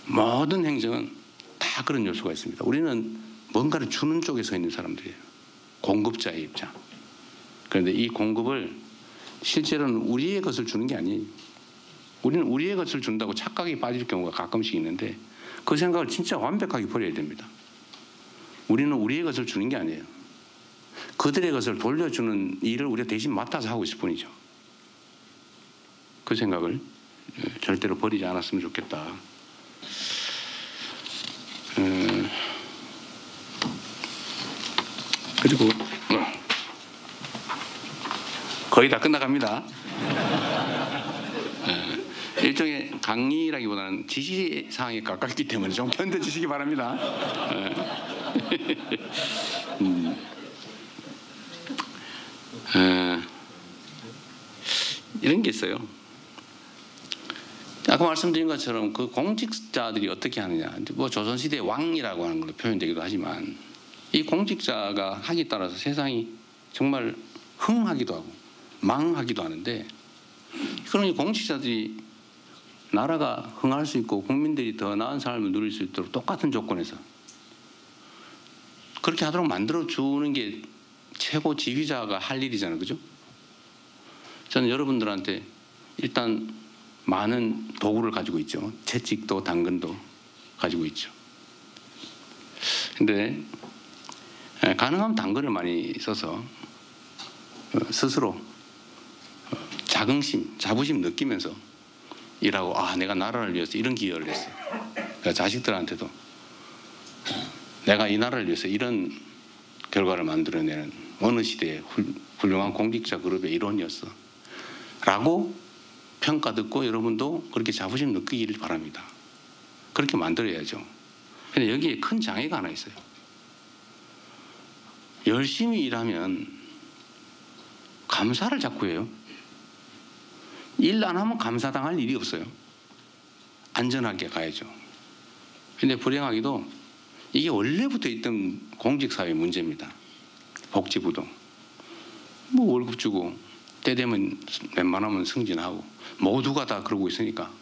모든 행정은 다 그런 요소가 있습니다. 우리는 뭔가를 주는 쪽에 서 있는 사람들이에요. 공급자의 입장. 그런데 이 공급을 실제로는 우리의 것을 주는 게 아니에요. 우리는 우리의 것을 준다고 착각에 빠질 경우가 가끔씩 있는데 그 생각을 진짜 완벽하게 버려야 됩니다. 우리는 우리의 것을 주는 게 아니에요. 그들의 것을 돌려주는 일을 우리가 대신 맡아서 하고 있을 뿐이죠. 그 생각을 절대로 버리지 않았으면 좋겠다. 그리고 거의 다 끝나갑니다. 일종의 강의라기보다는 지시 사항에 가깝기 때문에 좀 견뎌주시기 바랍니다. 이런 게 있어요. 아까 말씀드린 것처럼 그 공직자들이 어떻게 하느냐, 뭐 조선시대 왕이라고 하는 걸로 표현되기도 하지만 이 공직자가 하기에 따라서 세상이 정말 흥하기도 하고 망하기도 하는데, 그런 이 공직자들이 나라가 흥할 수 있고 국민들이 더 나은 삶을 누릴 수 있도록 똑같은 조건에서 그렇게 하도록 만들어주는 게 최고 지휘자가 할 일이잖아요. 그죠? 저는 여러분들한테 일단 많은 도구를 가지고 있죠. 채찍도 당근도 가지고 있죠. 근데 가능하면 당근을 많이 써서 스스로 자부심 느끼면서 일하고, 내가 나라를 위해서 이런 기여를 했어요. 그러니까 자식들한테도 내가 이 나라를 위해서 이런 결과를 만들어내는 어느 시대의 훌륭한 공직자 그룹의 일원이었어 라고 평가 듣고 여러분도 그렇게 자부심 느끼기를 바랍니다. 그렇게 만들어야죠. 근데 여기에 큰 장애가 하나 있어요. 열심히 일하면 감사를 자꾸 해요. 일 안 하면 감사당할 일이 없어요. 안전하게 가야죠. 근데 불행하게도 이게 원래부터 있던 공직사회 문제입니다. 복지부도 뭐 월급 주고 때 되면 웬만하면 승진하고 모두가 다 그러고 있으니까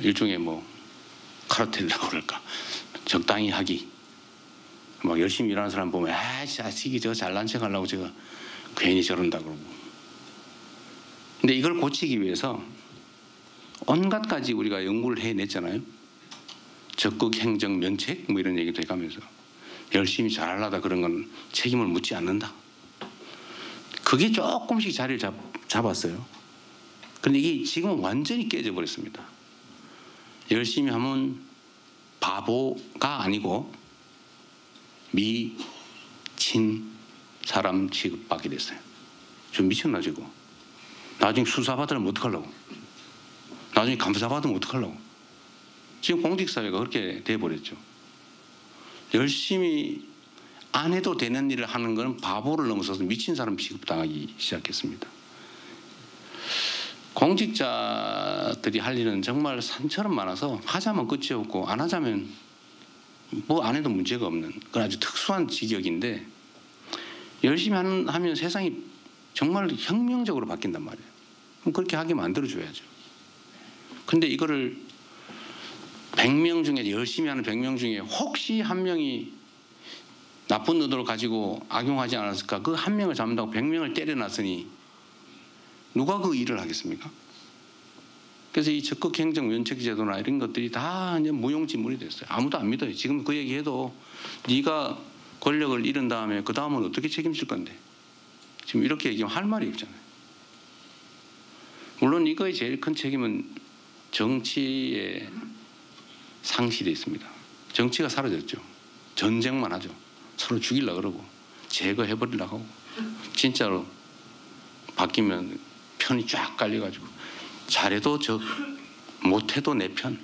일종의 뭐 카르텔이라고 그럴까, 적당히 하기. 막 열심히 일하는 사람 보면 자식이 저 잘난 척 하려고 제가 괜히 저런다 그러고. 근데 이걸 고치기 위해서 온갖 가지 우리가 연구를 해냈잖아요. 적극 행정 면책 뭐 이런 얘기도 해가면서 열심히 잘하려다 그런 건 책임을 묻지 않는다. 그게 조금씩 자리를 잡았어요. 그런데 이게 지금은 완전히 깨져버렸습니다. 열심히 하면 바보가 아니고 미친 사람 취급받게 됐어요. 좀 미쳤나 지금. 나중에 수사받으면 어떡하려고. 나중에 감사받으면 어떡하려고. 지금 공직사회가 그렇게 돼버렸죠. 열심히 안 해도 되는 일을 하는 건 바보를 넘어서서 미친 사람 취급당하기 시작했습니다. 공직자들이 할 일은 정말 산처럼 많아서 하자면 끝이 없고 안 하자면 뭐 안 해도 문제가 없는 그런 아주 특수한 직역인데, 열심히 하면 세상이 정말 혁명적으로 바뀐단 말이에요. 그럼 그렇게 하게 만들어줘야죠. 근데 이거를 100명 중에 열심히 하는 100명 중에 혹시 한 명이 나쁜 의도를 가지고 악용하지 않았을까? 그 한 명을 잡는다고 100명을 때려놨으니 누가 그 일을 하겠습니까? 그래서 이 적극 행정 면책 제도나 이런 것들이 다 이제 무용지물이 됐어요. 아무도 안 믿어요. 지금 그 얘기해도 네가 권력을 잃은 다음에 그 다음은 어떻게 책임질 건데? 지금 이렇게 얘기하면 할 말이 없잖아요. 물론 이거의 제일 큰 책임은 정치에 상실이 있습니다. 정치가 사라졌죠. 전쟁만 하죠. 서로 죽이려고 그러고 제거해버리려고 하고, 진짜로 바뀌면 편이 쫙 깔려가지고 잘해도 적, 못해도 내 편,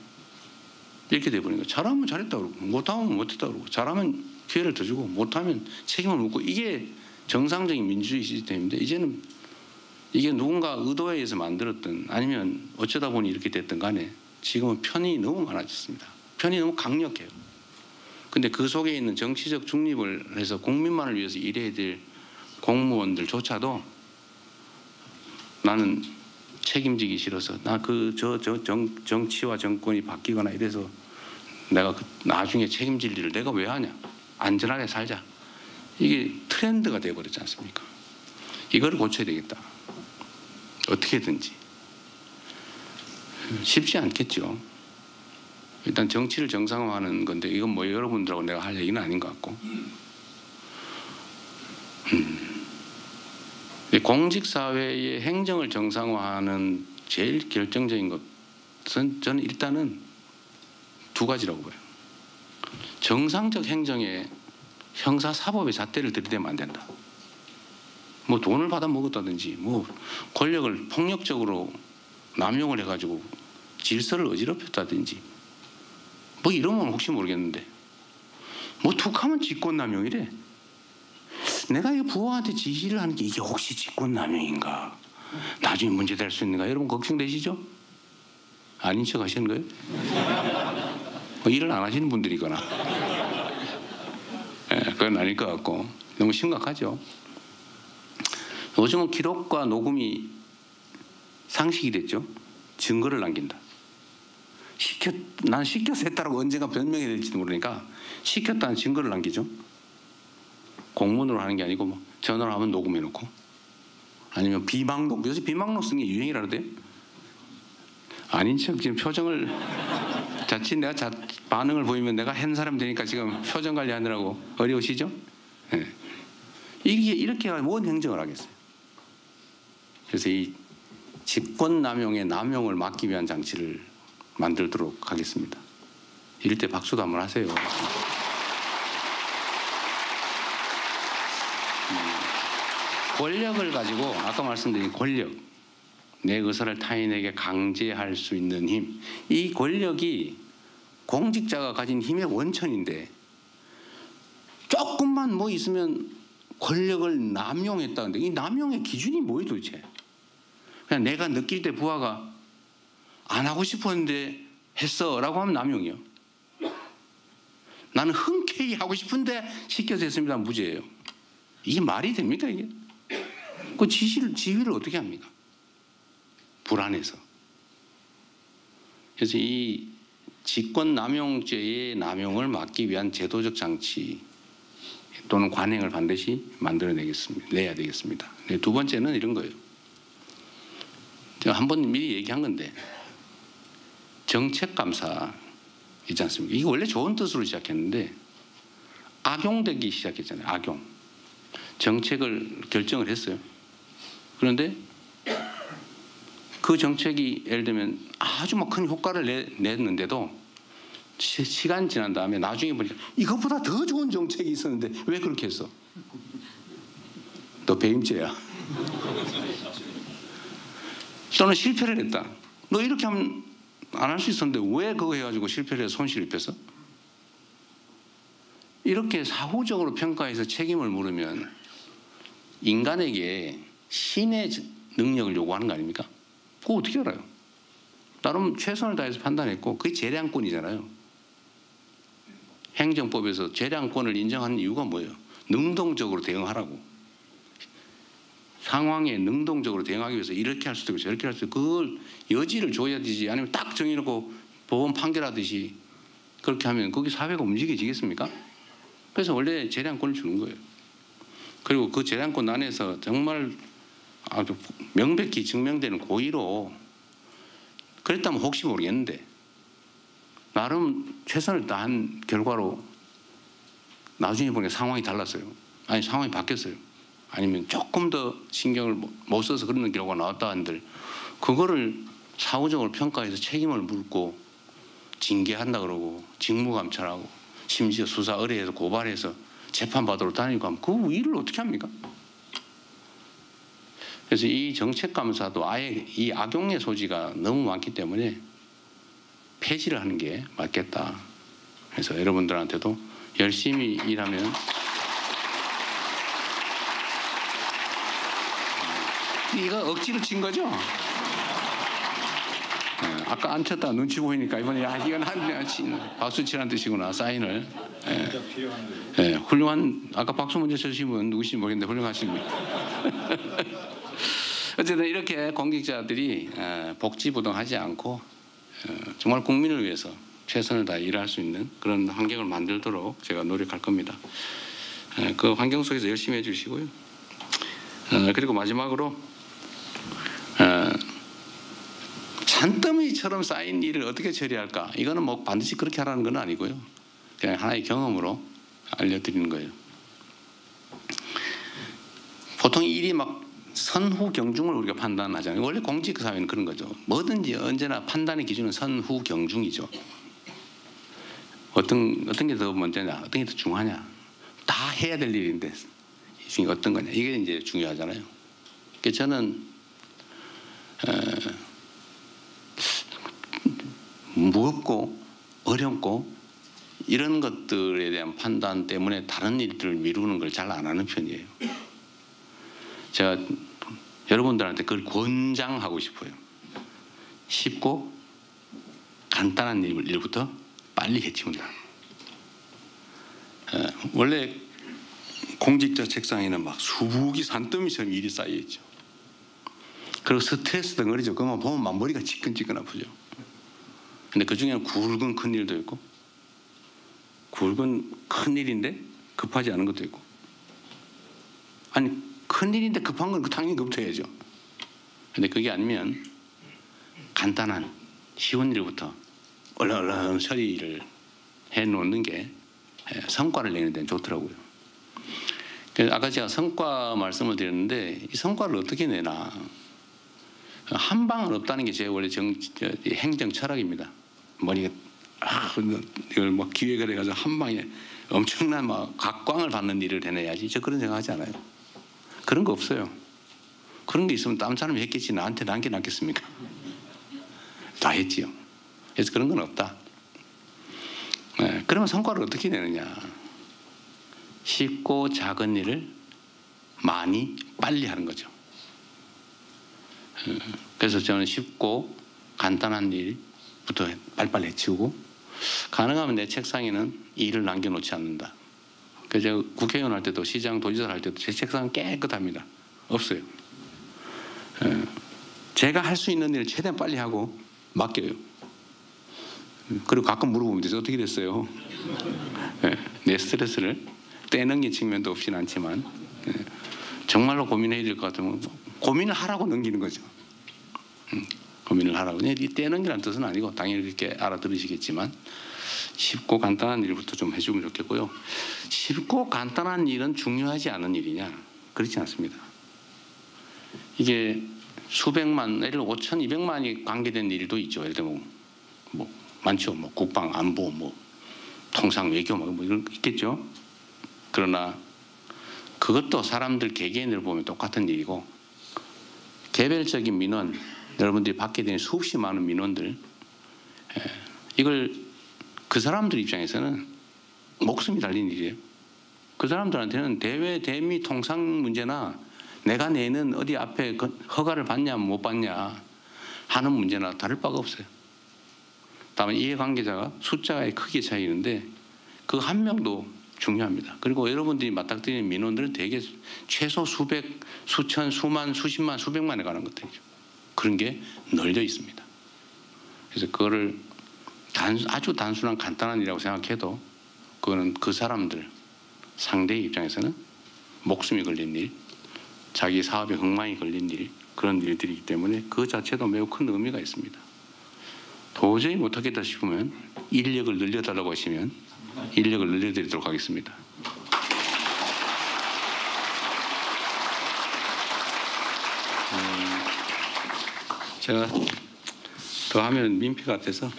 이렇게 돼버리는 거예요. 잘하면 잘했다 그러고 못하면 못했다 그러고, 잘하면 기회를 더 주고 못하면 책임을 묻고. 이게 정상적인 민주주의 시스템인데, 이제는 이게 누군가 의도에 의해서 만들었든 아니면 어쩌다 보니 이렇게 됐든 간에 지금은 편이 너무 많아졌습니다. 편이 너무 강력해요. 근데 그 속에 있는 정치적 중립을 해서 국민만을 위해서 일해야 될 공무원들조차도 나는 책임지기 싫어서 나 정치와 정권이 바뀌거나 이래서 내가 나중에 책임질 일을 내가 왜 하냐. 안전하게 살자. 이게 트렌드가 돼버렸지 않습니까? 이걸 고쳐야 되겠다. 어떻게든지. 쉽지 않겠죠. 일단 정치를 정상화하는 건데 이건 뭐 여러분들하고 내가 할 얘기는 아닌 것 같고. 공직사회의 행정을 정상화하는 제일 결정적인 것은 저는 일단은 두 가지라고 봐요. 정상적 행정에 형사사법의 잣대를 들이대면 안 된다. 뭐 돈을 받아 먹었다든지 뭐 권력을 폭력적으로 남용을 해가지고 질서를 어지럽혔다든지 뭐 이러면 혹시 모르겠는데 뭐 툭하면 직권남용이래. 내가 이 부하한테 지시를 하는 게 이게 혹시 직권남용인가? 나중에 문제될 수 있는가? 여러분 걱정되시죠? 아닌 척 하시는 거예요? 뭐 일을 안 하시는 분들이거나 그건 아닐 것 같고 너무 심각하죠. 요즘은 기록과 녹음이 상식이 됐죠. 증거를 남긴다. 난 시켜서 했다라고 언젠가 변명해야 될지도 모르니까 시켰다는 증거를 남기죠. 공문으로 하는 게 아니고 뭐 전화로 하면 녹음해놓고 아니면 비망록, 요새 비망록 쓰는 게 유행이라는데 아닌 척 지금 표정을 자칫 내가 반응을 보이면 내가 한 사람 되니까 지금 표정 관리하느라고 어려우시죠? 네. 이게 이렇게 뭔 행정을 하겠어요. 그래서 이 직권남용의 남용을 막기 위한 장치를 만들도록 하겠습니다. 이럴 때 박수도 한번 하세요. 권력을 가지고 아까 말씀드린 권력, 내 의사를 타인에게 강제할 수 있는 힘, 이 권력이 공직자가 가진 힘의 원천인데 조금만 뭐 있으면 권력을 남용했다는데 이 남용의 기준이 뭐예요 도대체? 그냥 내가 느낄 때 부하가 안 하고 싶었는데 했어 라고 하면 남용이요. 나는 흔쾌히 하고 싶은데 시켜서 했습니다. 무죄예요. 이게 말이 됩니까 이게? 그 지휘를 어떻게 합니까? 불안해서. 그래서 이 직권남용죄의 남용을 막기 위한 제도적 장치 또는 관행을 반드시 내야 되겠습니다. 네, 두 번째는 이런 거예요. 제가 한번 미리 얘기한 건데 정책감사 있지 않습니까? 이게 원래 좋은 뜻으로 시작했는데 악용되기 시작했잖아요. 악용. 정책을 결정을 했어요. 그런데 그 정책이 예를 들면 아주 막 큰 효과를 냈는데도 시간 지난 다음에 나중에 보니까 이것보다 더 좋은 정책이 있었는데 왜 그렇게 했어? 너 배임죄야. 또는 실패를 했다. 너 이렇게 하면 안 할 수 있었는데 왜 그거 해가지고 실패를 해서 손실 입혔어? 이렇게 사후적으로 평가해서 책임을 물으면 인간에게 신의 능력을 요구하는 거 아닙니까? 그거 어떻게 알아요? 나름 최선을 다해서 판단했고 그게 재량권이잖아요. 행정법에서 재량권을 인정하는 이유가 뭐예요? 능동적으로 대응하라고. 상황에 능동적으로 대응하기 위해서 이렇게 할 수도 있고 저렇게 할 수도 있고 그걸 여지를 줘야 되지. 아니면 딱 정해놓고 법원 판결하듯이 그렇게 하면 거기 사회가 움직여지겠습니까? 그래서 원래 재량권을 주는 거예요. 그리고 그 재량권 안에서 정말 아주 명백히 증명되는 고의로 그랬다면 혹시 모르겠는데 나름 최선을 다한 결과로 나중에 보니까 상황이 달랐어요. 아니 상황이 바뀌었어요. 아니면 조금 더 신경을 못 써서 그런 결과가 나왔다 한들 그거를 사후적으로 평가해서 책임을 묻고 징계한다 그러고 직무감찰하고 심지어 수사 의뢰해서 고발해서 재판받으러 다니고 하면 그 일을 어떻게 합니까? 그래서 이 정책감사도 아예 이 악용의 소지가 너무 많기 때문에 폐지를 하는 게 맞겠다. 그래서 여러분들한테도 열심히 일하면 이거 억지로 친 거죠? 아까 안 쳤다 눈치 보이니까 이번에 이건 박수 치라는 뜻이구나. 사인을. 훌륭한 아까 박수 먼저 쳐주신 분 누구신지 모르겠는데 훌륭하십니다. 어쨌든 이렇게 공직자들이 복지부동하지 않고 정말 국민을 위해서 최선을 다해 일할 수 있는 그런 환경을 만들도록 제가 노력할 겁니다. 그 환경 속에서 열심히 해주시고요. 그리고 마지막으로 산더미처럼 쌓인 일을 어떻게 처리할까? 이거는 뭐 반드시 그렇게 하라는 건 아니고요. 그냥 하나의 경험으로 알려드리는 거예요. 보통 일이 막 선후 경중을 우리가 판단하잖아요. 원래 공직 사회는 그런 거죠. 뭐든지 언제나 판단의 기준은 선후 경중이죠. 어떤 게 더 먼저냐, 어떤 게 더 중요하냐, 다 해야 될 일인데 이 중에 어떤 거냐, 이게 이제 중요하잖아요. 그래서 저는 무겁고 어렵고 이런 것들에 대한 판단 때문에 다른 일들을 미루는 걸 잘 안 하는 편이에요. 제가 여러분들한테 그걸 권장하고 싶어요. 쉽고 간단한 일부터 빨리 해치운다. 원래 공직자 책상에는 막 수북이 산더미처럼 일이 쌓여있죠. 그리고 스트레스 덩어리죠. 그만 보면 막 머리가 지끈지끈 아프죠. 근데 그 중에는 굵은 큰 일도 있고 굵은 큰 일인데 급하지 않은 것도 있고, 아니 큰 일인데 급한 건 당연히 그부터 해야죠. 근데 그게 아니면 간단한 쉬운 일부터 얼른 처리를 해놓는 게 성과를 내는 데는 좋더라고요. 그래서 아까 제가 성과 말씀을 드렸는데 이 성과를 어떻게 내나, 한 방은 없다는 게 제 원래 행정 철학입니다. 머리가 이걸 막 기획을 해가지고 한 방에 엄청난 막 각광을 받는 일을 해내야지, 저 그런 생각하지 않아요. 그런 거 없어요. 그런 게 있으면 다른 사람이 했겠지 나한테 남겨놨겠습니까? 다 했지요. 그래서 그런 건 없다. 그러면 성과를 어떻게 내느냐? 쉽고 작은 일을 많이 빨리 하는 거죠. 그래서 저는 쉽고 간단한 일부터 빨리빨리 해치우고, 가능하면 내 책상에는 일을 남겨놓지 않는다. 그래서 제가 국회의원 할 때도 시장 도지사 할 때도 제 책상은 깨끗합니다. 없어요. 제가 할 수 있는 일을 최대한 빨리 하고 맡겨요. 그리고 가끔 물어보면 되죠. 어떻게 됐어요? 내 스트레스를 떼넘긴 측면도 없진 않지만 정말로 고민해야 될 것 같으면 고민을 하라고 넘기는 거죠. 고민을 하라고. 떼넘기라는 뜻은 아니고 당연히 그렇게 알아들으시겠지만 쉽고 간단한 일부터 좀 해주면 좋겠고요. 쉽고 간단한 일은 중요하지 않은 일이냐? 그렇지 않습니다. 이게 수백만, 예를 들어 5,200만이 관계된 일도 있죠. 예를 들면 뭐 많죠. 뭐 국방, 안보, 뭐 통상, 외교 뭐 이런 거 있겠죠. 그러나 그것도 사람들 개개인을 보면 똑같은 일이고, 개별적인 민원, 여러분들이 받게 되는 수없이 많은 민원들, 이걸 그 사람들 입장에서는 목숨이 달린 일이에요. 그 사람들한테는 대외 대미 통상 문제나 내가 내는 어디 앞에 허가를 받냐 못 받냐 하는 문제나 다를 바가 없어요. 다만 이해관계자가 숫자의 크기 차이인데 그 한 명도 중요합니다. 그리고 여러분들이 맞닥뜨리는 민원들은 대개 최소 수백, 수천, 수만, 수십만, 수백만에 관한 것들이죠. 그런 게 널려 있습니다. 그래서 그거를 아주 단순한 간단한 일이라고 생각해도 그거는 그 사람들 상대의 입장에서는 목숨이 걸린 일, 자기 사업에 엉망이 걸린 일, 그런 일들이기 때문에 그 자체도 매우 큰 의미가 있습니다. 도저히 못하겠다 싶으면 인력을 늘려달라고 하시면 인력을 늘려드리도록 하겠습니다. 제가 더 하면 민폐 같아서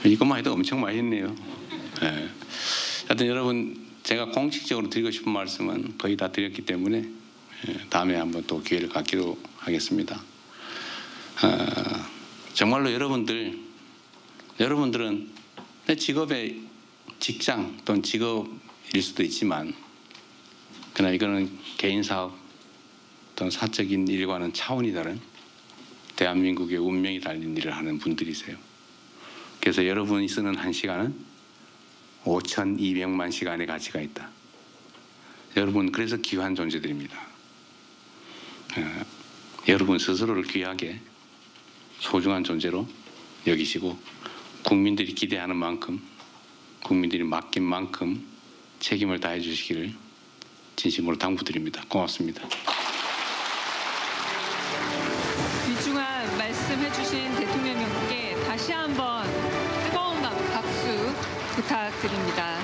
이것만 해도 엄청 많이 했네요. 하여튼 여러분, 제가 공식적으로 드리고 싶은 말씀은 거의 다 드렸기 때문에 다음에 한번 또 기회를 갖기로 하겠습니다. 정말로 여러분들은 내 직업의 직장 또는 직업일 수도 있지만, 그러나 이거는 개인 사업 또는 사적인 일과는 차원이 다른 대한민국의 운명이 달린 일을 하는 분들이세요. 그래서 여러분이 쓰는 한 시간은 5,200만 시간의 가치가 있다. 여러분, 그래서 귀한 존재들입니다. 여러분 스스로를 귀하게 소중한 존재로 여기시고 국민들이 기대하는 만큼 국민들이 맡긴 만큼 책임을 다해 주시기를 진심으로 당부드립니다. 고맙습니다. 귀중한 말씀해 주신 대통령님께 다시 한번 뜨거운 박수 부탁드립니다.